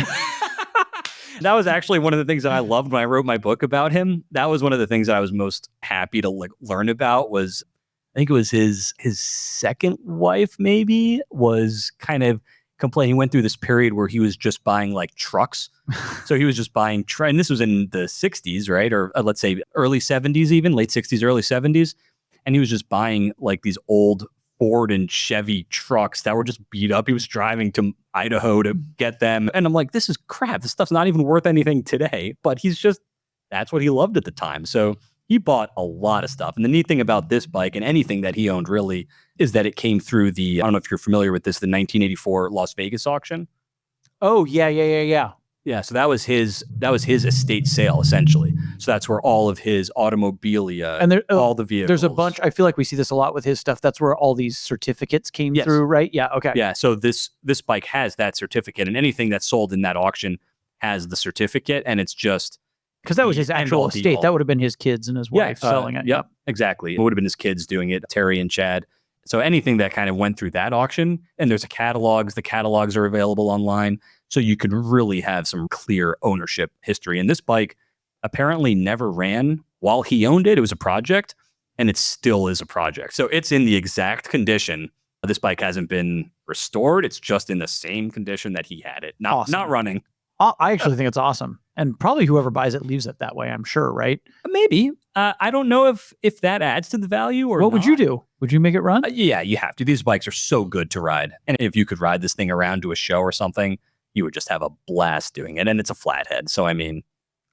That was actually one of the things that I loved when I wrote my book about him. That was one of the things that I was most happy to learn about. Was I think it was his second wife maybe was kind of complaining. He went through this period where he was just buying like trucks. So he was just buying and this was in the 60s, right? Or let's say early 70s, even late 60s, early 70s. And he was just buying like these old Ford and Chevy trucks that were just beat up. He was driving to Idaho to get them. And I'm like, this is crap. This stuff's not even worth anything today. But that's what he loved at the time. So he bought a lot of stuff. And the neat thing about this bike and anything that he owned really is that it came through I don't know if you're familiar with this, the 1984 Las Vegas auction. Oh, yeah. Yeah, so that was his estate sale essentially. So that's where all of his automobilia and all the vehicles. There's a bunch. I feel like we see this a lot with his stuff. That's where all these certificates came through, right? Yeah. Okay. Yeah. So this bike has that certificate, and anything that's sold in that auction has the certificate, and it's just because that was his actual estate. That would have been his kids and his wife selling it. Yep. Exactly. It would have been his kids doing it, Terry and Chad. So anything that kind of went through that auction, and there's the catalogs are available online. So you can really have some clear ownership history. And this bike apparently never ran while he owned it. It was a project, and it still is a project. So it's in the exact condition. This bike hasn't been restored. It's just in the same condition that he had it. Not running. I actually think it's awesome. And probably whoever buys it leaves it that way, I'm sure, right? Maybe. I don't know if that adds to the value or what would you do? Would you make it run? Yeah, you have to. These bikes are so good to ride. And if you could ride this thing around to a show or something, you would just have a blast doing it. And it's a flathead. So, I mean,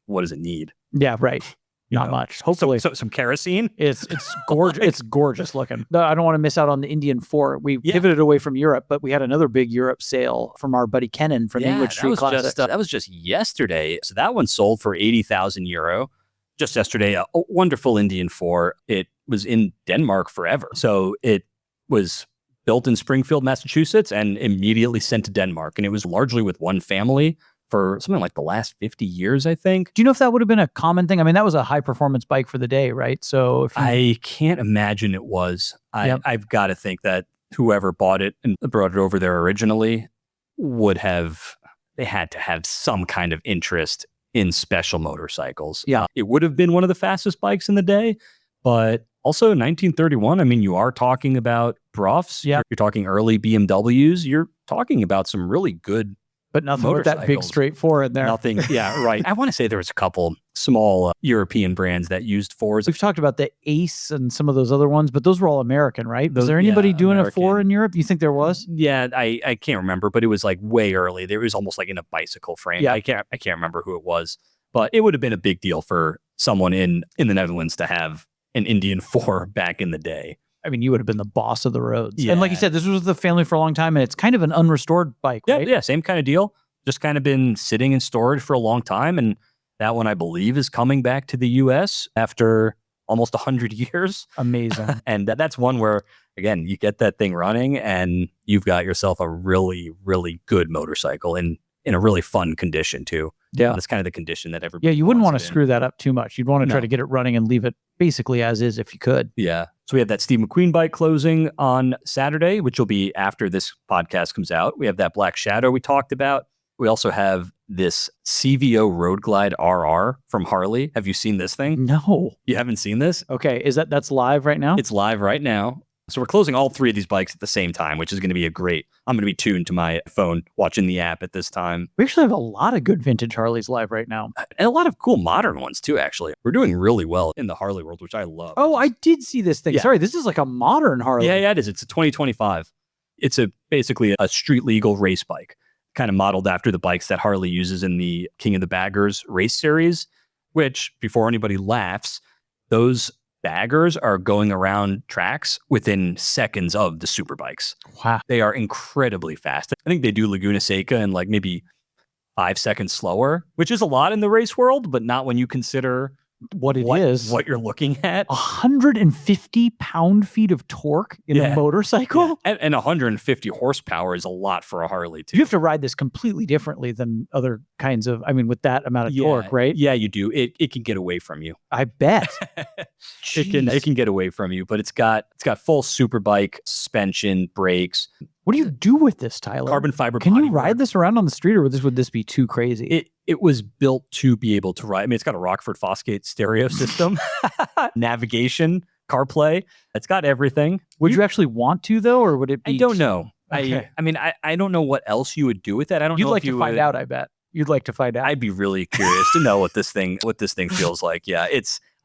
what does it need? Yeah, right. Not much. Hopefully. So some kerosene? It's gorgeous. It's gorgeous looking. I don't want to miss out on the Indian 4. We pivoted away from Europe, but we had another big Europe sale from our buddy Kenan from English Street Classics. That was just yesterday. So that one sold for 80,000 euro. Just yesterday, a wonderful Indian 4. It was in Denmark forever. So it was built in Springfield, Massachusetts, and immediately sent to Denmark. And it was largely with one family for something like the last 50 years, I think. Do you know if that would have been a common thing? I mean, that was a high performance bike for the day, right? So I can't imagine it was. I've got to think that whoever bought it and brought it over there originally they had to have some kind of interest in special motorcycles. Yeah. It would have been one of the fastest bikes in the day, but also 1931, I mean, you are talking about Brofs. Yeah. You're talking early BMWs. You're talking about some really good but nothing with that big straight 4 in there. Nothing. Yeah, right. I want to say there was a couple small European brands that used 4s. We've talked about the Ace and some of those other ones, but those were all American, right? Was there anybody doing American. A 4 in Europe? You think there was? Yeah, I can't remember, but it was like way early. There was almost like in a bicycle frame. Yeah. I can't remember who it was, but it would have been a big deal for someone in the Netherlands to have an Indian 4 back in the day. I mean, you would have been the boss of the roads. Yeah. And like you said, this was the family for a long time, and it's kind of an unrestored bike, right? Yeah, same kind of deal. Just kind of been sitting in storage for a long time. And that one, I believe, is coming back to the U.S. after almost 100 years. Amazing. And that's one where, again, you get that thing running and you've got yourself a really, really good motorcycle in a really fun condition, too. Yeah. That's kind of the condition that everybody Yeah, you wouldn't want to screw that up too much. You'd want to try to get it running and leave it basically as is if you could. Yeah. So we have that Steve McQueen bike closing on Saturday, which will be after this podcast comes out. We have that Black Shadow we talked about. We also have this CVO Road Glide RR from Harley. Have you seen this thing? No. You haven't seen this? Okay. That's live right now? It's live right now. So we're closing all 3 of these bikes at the same time, which is going to be I'm going to be tuned to my phone watching the app at this time. We actually have a lot of good vintage Harleys live right now. And a lot of cool modern ones too, actually. We're doing really well in the Harley world, which I love. Oh, I did see this thing. Yeah. Sorry, this is like a modern Harley. Yeah, it is. It's a 2025. It's basically a street legal race bike, kind of modeled after the bikes that Harley uses in the King of the Baggers race series, which, before anybody laughs, those baggers are going around tracks within seconds of the super bikes. Wow. They are incredibly fast. I think they do Laguna Seca in like maybe 5 seconds slower, which is a lot in the race world, but not when you consider what you're looking at. 150 pound-feet of torque in a motorcycle? Yeah. And 150 horsepower is a lot for a Harley, too. You have to ride this completely differently than other kinds of, with that amount of torque, right? Yeah, you do. It can get away from you. I bet. It can get away from you, but it's got full superbike suspension, brakes. What do you do with this, Tyler? Carbon fiber. Can you ride this around on the street, or would this be too crazy? It was built to be able to ride. I mean, it's got a Rockford Fosgate stereo system, navigation, CarPlay. It's got everything. Would you actually want to, though, or would it be? I don't know. Okay. I don't know what else you would do with that. I don't know. You'd like to find out, I bet. You'd like to find out. I'd be really curious to know what this thing feels like. Yeah,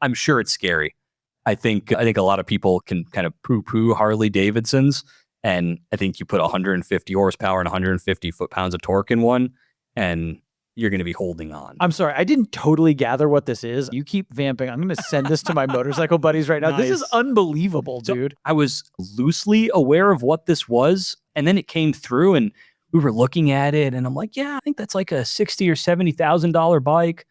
I'm sure it's scary. I think a lot of people can kind of poo-poo Harley-Davidsons. And I think you put 150 horsepower and 150 foot-pounds of torque in one, and you're going to be holding on. I'm sorry. I didn't totally gather what this is. You keep vamping. I'm going to send this to my motorcycle buddies right now. Nice. This is unbelievable, dude. So I was loosely aware of what this was, and then it came through, and we were looking at it, and I'm like, yeah, I think that's like a $60,000 or $70,000 bike,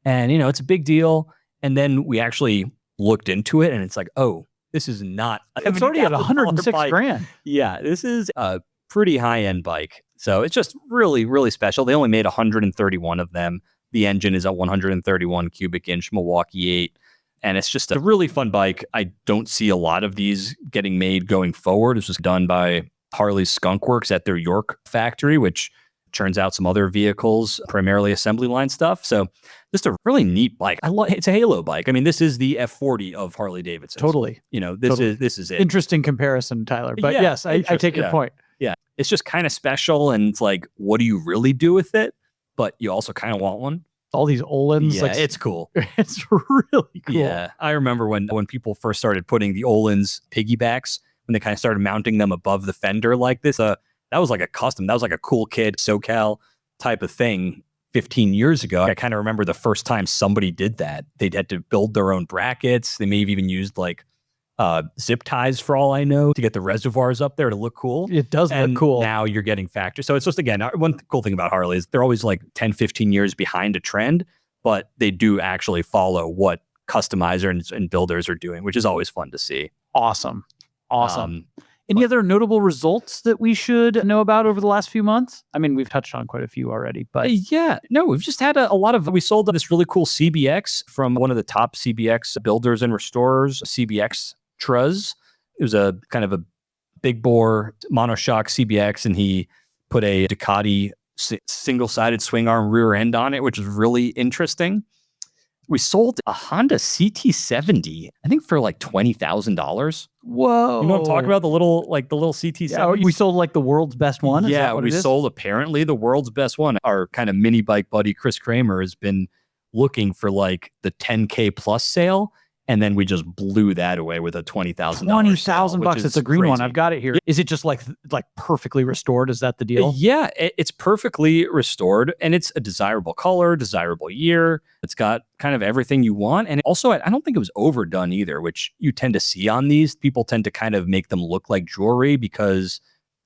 and, it's a big deal. And then we actually looked into it, and it's like, oh, this is not. It's already at $106,000. Yeah, this is a pretty high-end bike. So it's just really, really special. They only made 131 of them. The engine is a 131 cubic inch Milwaukee 8. And it's just a really fun bike. I don't see a lot of these getting made going forward. This was done by Harley's Skunk Works at their York factory, which churns out some other vehicles, primarily assembly line stuff. So just a really neat bike. It's a halo bike. I mean, this is the F40 of Harley-Davidson. Totally. This is it. Interesting comparison, Tyler. But Yeah, yes, I take your point. Yeah. It's just kind of special. And it's like, what do you really do with it? But you also kind of want one. All these Olins. Yeah, it's cool. It's really cool. Yeah. I remember when people first started putting the Olins piggybacks, when they kind of started mounting them above the fender like this. That was like a custom. That was like a cool kid SoCal type of thing 15 years ago. I kind of remember the first time somebody did that. They had to build their own brackets. They may have even used like zip ties for all I know to get the reservoirs up there to look cool. It does look cool. Now you're getting factory. So it's just, again, one cool thing about Harley is they're always like 10, 15 years behind a trend, but they do actually follow what customizers and builders are doing, which is always fun to see. Awesome. Any other notable results that we should know about over the last few months? I mean, we've touched on quite a few already, but we've just had a lot of, we sold this really cool CBX from one of the top CBX builders and restorers, CBX-Tras. It was a kind of a big bore monoshock CBX, and he put a Ducati single-sided swing arm rear end on it, which was really interesting. We sold a Honda CT70, I think for like $20,000. Whoa. You know what I'm talking about? The little CT70? Yeah, we sold like the world's best one? Is that what we sold apparently the world's best one. Our kind of mini bike buddy, Chris Kramer, has been looking for like the 10K plus sale. And then we just blew that away with a $20,000. $20,000. It's a green one. I've got it here. Is it just like perfectly restored? Is that the deal? Yeah, it's perfectly restored, and it's a desirable color, desirable year. It's got kind of everything you want. And also, I don't think it was overdone either, which you tend to see on these. People tend to kind of make them look like jewelry because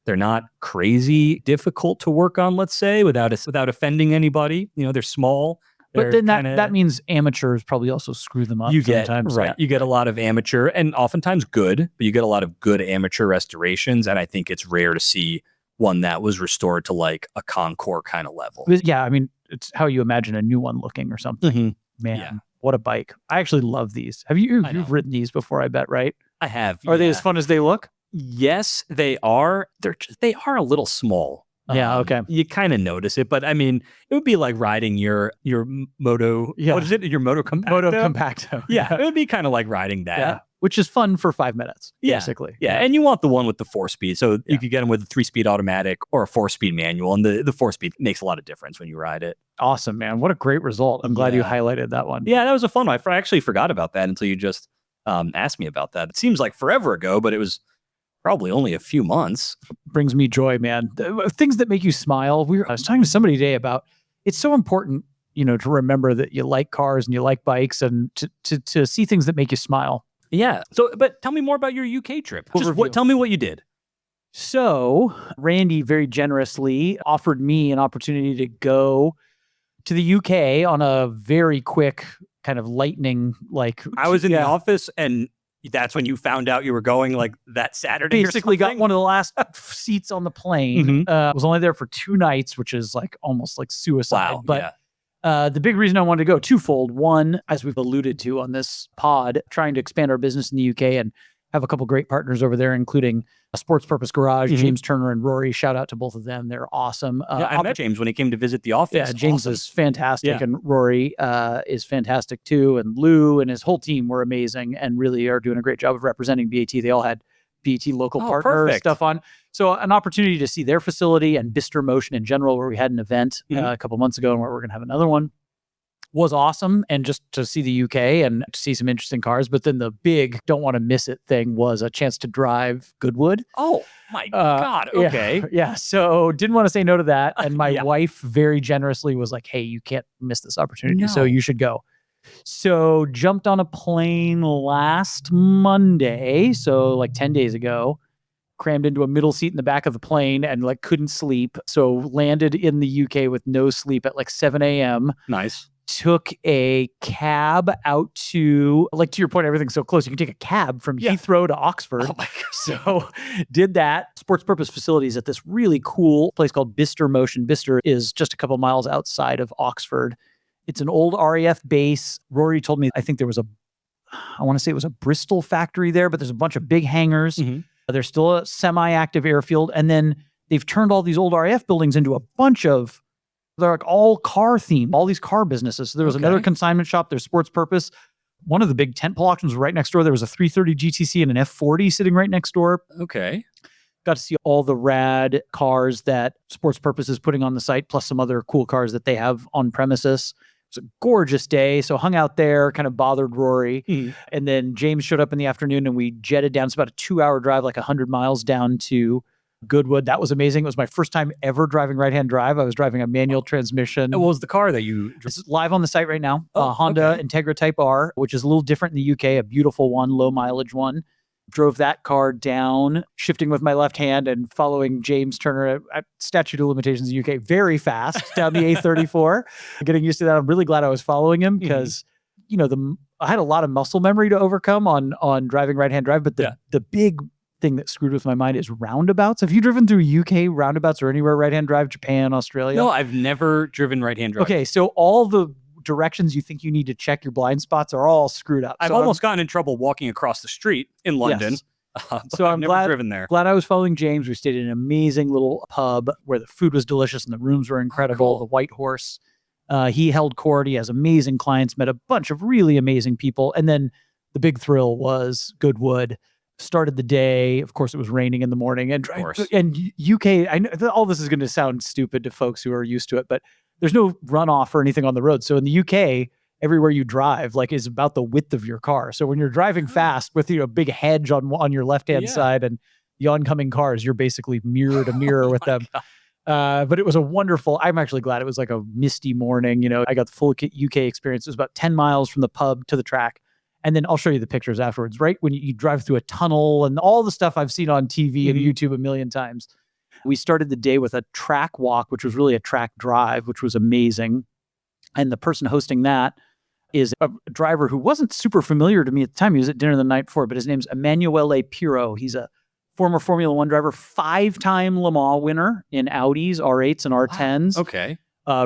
they're not crazy difficult to work on, let's say, without offending anybody. They're small. But then that means amateurs probably also screw them up sometimes. Right. You get a lot of amateur and oftentimes good, but you get a lot of good amateur restorations. And I think it's rare to see one that was restored to like a Concours kind of level. Yeah. I mean, it's how you imagine a new one looking or something. Mm-hmm. Man, what a bike. I actually love these. You've ridden these before, I bet, right? I have. Are they as fun as they look? Yes, they are. They are a little small. Yeah, okay. You kind of notice it, but I mean, it would be like riding your moto. Yeah. What is it? Your moto compacto? Moto compacto. Yeah, it would be kind of like riding that. Yeah. Which is fun for 5 minutes, basically. Yeah, and you want the one with the 4-speed. So you could get them with a 3-speed automatic or a 4-speed manual, and the 4-speed makes a lot of difference when you ride it. Awesome, man. What a great result. I'm glad you highlighted that one. Yeah, that was a fun one. I actually forgot about that until you just asked me about that. It seems like forever ago, but it was probably only a few months. Brings me joy, man. Things that make you smile. I was talking to somebody today about, it's so important, to remember that you like cars and you like bikes and to see things that make you smile. Yeah. So, but tell me more about your UK trip. Tell me what you did. So Randy very generously offered me an opportunity to go to the UK on a very quick kind of lightning, I was in the office and that's when you found out you were going like that Saturday. Basically got one of the last seats on the plane. Mm-hmm. Was only there for 2 nights, which is like almost like suicide. Wow, but the big reason I wanted to go, twofold. One, as we've alluded to on this pod, trying to expand our business in the UK and have a couple great partners over there, including a Sports Purpose Garage, James Turner and Rory. Shout out to both of them. They're awesome. I met James when he came to visit the office. Yeah, James is fantastic, and Rory is fantastic too. And Lou and his whole team were amazing and really are doing a great job of representing BAT. They all had BAT local partner stuff on. So an opportunity to see their facility and Bicester Motion in general, where we had an event a couple months ago and where we're going to have another one, was awesome. And just to see the UK and to see some interesting cars. But then the big don't want to miss it thing was a chance to drive Goodwood. Oh my God. Okay. Yeah. So didn't want to say no to that. And my wife very generously was like, hey, you can't miss this opportunity. So you should go. So jumped on a plane last Monday. So like 10 days ago, crammed into a middle seat in the back of the plane and like couldn't sleep. So landed in the UK with no sleep at like 7 a.m. Nice. Took a cab out to your point, everything's so close. You can take a cab from Heathrow to Oxford. Oh my God. So did that. Sports Purpose facilities at this really cool place called Bicester Motion. Bicester is just a couple miles outside of Oxford. It's an old RAF base. Rory told me, I think there was I want to say it was a Bristol factory there, but there's a bunch of big hangars. There's still a semi-active airfield. And then they've turned all these old RAF buildings into a bunch of, they're like all car themed, all these car businesses. So there was another consignment shop, there's Sports Purpose. One of the big tentpole auctions was right next door. There was a 330 GTC and an F40 sitting right next door. Okay. Got to see all the rad cars that Sports Purpose is putting on the site, plus some other cool cars that they have on premises. It was a gorgeous day. So hung out there, kind of bothered Rory. And then James showed up in the afternoon and we jetted down. It's about a 2-hour drive, like 100 miles down to Goodwood. That was amazing. It was my first time ever driving right-hand drive. I was driving a manual transmission. What was the car that you... This is live on the site right now. Honda Integra Type R, which is a little different in the UK, a beautiful one, low mileage one. Drove that car down, shifting with my left hand and following James Turner at statute of limitations in the UK very fast down the A34. Getting used to that. I'm really glad I was following him because, you know, I had a lot of muscle memory to overcome on driving right-hand drive, but the big thing that screwed with my mind is roundabouts. Have you driven through UK roundabouts or anywhere right-hand drive, Japan, Australia? No, I've never driven right-hand drive. Okay, so all the directions you think you need to check your blind spots are all screwed up. I've almost gotten in trouble walking across the street in London. Yes. So I'm never driven there. Glad I was following James. We stayed in an amazing little pub where the food was delicious and the rooms were incredible. Cool. The White Horse. He held court. He has amazing clients, met a bunch of really amazing people. And then the big thrill was Goodwood. Started the day. Of course, it was raining in the morning. And UK, I know all this is going to sound stupid to folks who are used to it, but there's no runoff or anything on the road. So in the UK, everywhere you drive, like, is about the width of your car. So when you're driving fast with, you know, a big hedge on your left-hand side and the oncoming cars, you're basically mirror to mirror with them. But it was a wonderful, I'm actually glad it was like a misty morning. You know, I got the full UK experience. It was about 10 miles from the pub to the track. And then I'll show you the pictures afterwards, right? When you drive through a tunnel and all the stuff I've seen on TV and YouTube a million times. We started the day with a track walk, which was really a track drive, which was amazing. And the person hosting that is a driver who wasn't super familiar to me at the time. He was at dinner the night before, but his name's Emanuele Pirro. He's a former Formula One driver, 5-time Le Mans winner in Audis, R8s and R10s. Wow. Okay.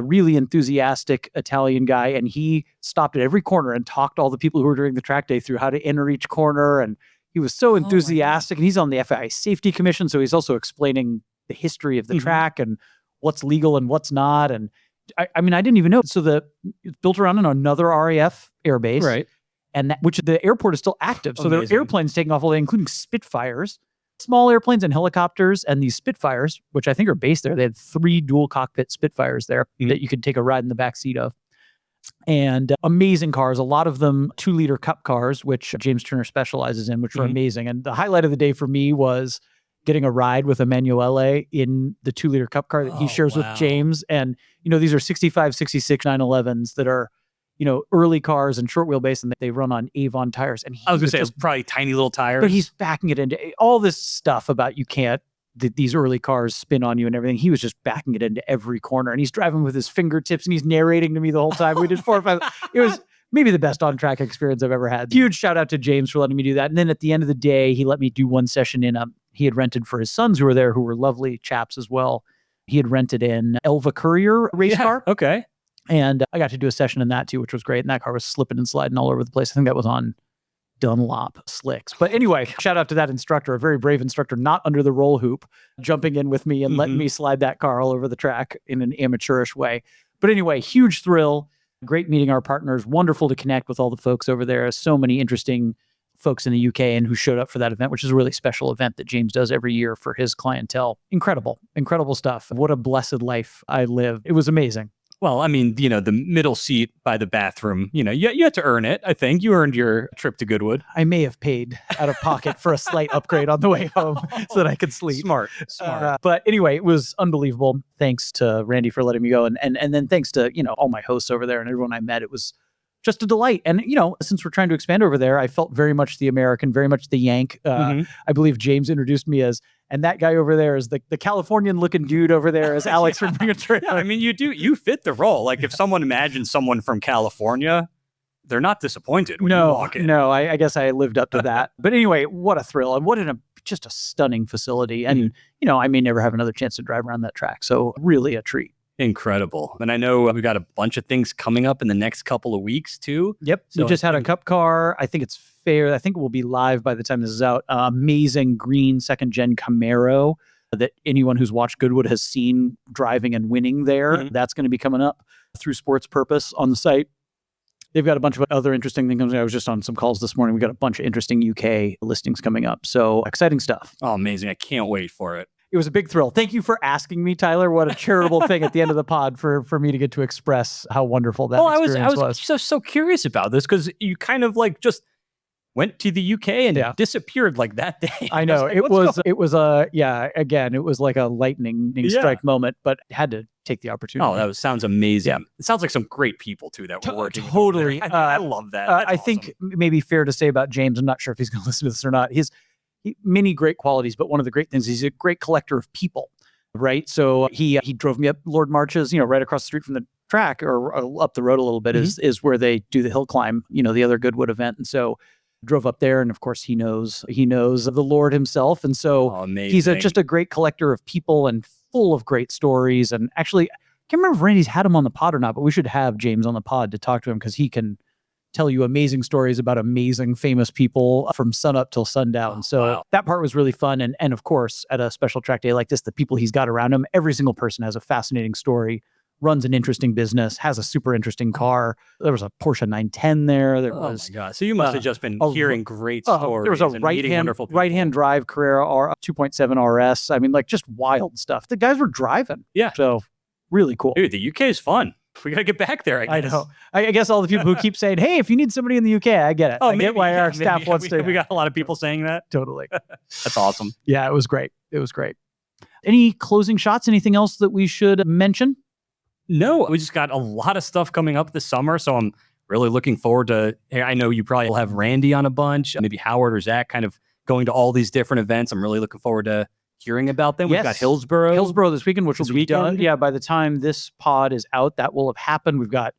Really enthusiastic Italian guy. And he stopped at every corner and talked to all the people who were doing the track day through how to enter each corner. And he was so enthusiastic. And he's on the FIA Safety Commission. So he's also explaining the history of the track and what's legal and what's not. And I mean, I didn't even know. So it's built around another RAF airbase. Right. And which the airport is still active. So there are airplanes taking off all day, including Spitfires, small airplanes and helicopters. And these Spitfires, which I think are based there, they had 3 dual cockpit Spitfires there that you could take a ride in the back seat of. And amazing cars, a lot of them 2-liter cup cars, which James Turner specializes in, which were amazing. And the highlight of the day for me was getting a ride with Emanuele in the 2-liter cup car that he shares with James. And, you know, these are 65, 66 911s that are, you know, early cars and short wheelbase, and they run on Avon tires. And I was going to say, it's probably tiny little tires. But he's backing it into all this stuff about you can't, these early cars spin on you and everything. He was just backing it into every corner. And he's driving with his fingertips and he's narrating to me the whole time. We did 4 or 5. It was maybe the best on-track experience I've ever had. Huge shout out to James for letting me do that. And then at the end of the day, he let me do one session in he had rented for his sons who were there, who were lovely chaps as well. He had rented an Elva Courier race car. Okay. And I got to do a session in that too, which was great. And that car was slipping and sliding all over the place. I think that was on Dunlop slicks. But anyway, shout out to that instructor, a very brave instructor, not under the roll hoop, jumping in with me and letting me slide that car all over the track in an amateurish way. But anyway, huge thrill. Great meeting our partners. Wonderful to connect with all the folks over there. So many interesting folks in the UK and who showed up for that event, which is a really special event that James does every year for his clientele. Incredible stuff. What a blessed life I live. It was amazing. Well, I mean, you know, the middle seat by the bathroom, you know, you had to earn it, I think. You earned your trip to Goodwood. I may have paid out of pocket for a slight upgrade on the way home so that I could sleep. Smart. But anyway, it was unbelievable. Thanks to Randy for letting me go. And then thanks to, you know, all my hosts over there and everyone I met. It was just a delight. And, you know, since we're trying to expand over there, I felt very much the American, very much the Yank. I believe James introduced me as, and that guy over there is the Californian looking dude over there as Alex from Bring a Trailer. Yeah, I mean, you fit the role. Like if someone imagines someone from California, they're not disappointed when you walk in. No, I guess I lived up to that. But anyway, what a thrill. And what just a stunning facility. And, you know, I may never have another chance to drive around that track. So really a treat. Incredible. And I know we've got a bunch of things coming up in the next couple of weeks too. Yep. So we just had a cup car. I think it's fair. I think it will be live by the time this is out. Amazing green second gen Camaro that anyone who's watched Goodwood has seen driving and winning there. Mhm. That's going to be coming up through Sports Purpose on the site. They've got a bunch of other interesting things. I was just on some calls this morning. We got a bunch of interesting UK listings coming up. So exciting stuff. Oh, amazing. I can't wait for it. It was a big thrill. Thank you for asking me, Tyler. What a charitable thing at the end of the pod for me to get to express how wonderful that experience was. I was so curious about this because you kind of like just went to the UK and disappeared like that day. I know. Like, it was again, it was like a lightning strike moment, but had to take the opportunity. Oh, sounds amazing. Yeah. It sounds like some great people too that were working. Totally. I love that. I That's awesome. think maybe fair to say about James, I'm not sure if he's going to listen to this or not. Many great qualities, but one of the great things is he's a great collector of people, right? So he drove me up Lord March's, right across the street from the track or up the road a little bit is where they do the hill climb, the other Goodwood event. And so drove up there, and of course he knows the Lord himself. And so he's just a great collector of people and full of great stories. And actually, I can't remember if Randy's had him on the pod or not, but we should have James on the pod to talk to him because he can tell you amazing stories about amazing famous people from sunup till sundown. That part was really fun. And of course, at a special track day like this, the people he's got around him, every single person has a fascinating story, runs an interesting business, has a super interesting car. There was a Porsche 910 there. There was, my God. So you must have just been hearing great stories. There was a right-hand drive Carrera 2.7 RS. I mean, like just wild stuff. The guys were driving. Yeah. So really cool. Dude, the UK is fun. We got to get back there, I guess. I know. I guess all the people who keep saying, hey, if you need somebody in the UK, I get it. I get why our staff wants to. We got a lot of people saying that. Totally. That's awesome. Yeah, it was great. Any closing shots? Anything else that we should mention? No, we just got a lot of stuff coming up this summer. So I'm really looking forward to, I know you probably will have Randy on a bunch, maybe Howard or Zach kind of going to all these different events. I'm really looking forward to hearing about them. Yes. We've got Hillsborough this weekend, which will be done. Yeah, by the time this pod is out, that will have happened. We've got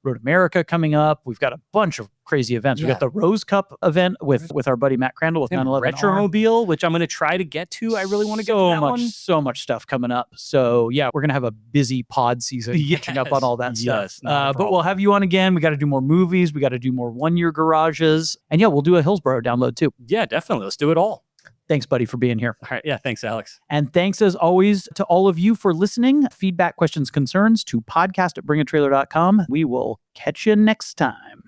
Road America coming up. We've got a bunch of crazy events. We've got the Rose Cup event with our buddy Matt Crandall with 911 Retromobile, which I'm going to try to get to. I really want to get to that one. So much stuff coming up. So yeah, we're going to have a busy pod season catching up on all that stuff. But we'll have you on again. We got to do more movies. We got to do more one-year garages. And yeah, we'll do a Hillsborough download too. Yeah, definitely. Let's do it all. Thanks, buddy, for being here. All right. Yeah, thanks, Alex. And thanks, as always, to all of you for listening. Feedback, questions, concerns to podcast@bringatrailer.com. We will catch you next time.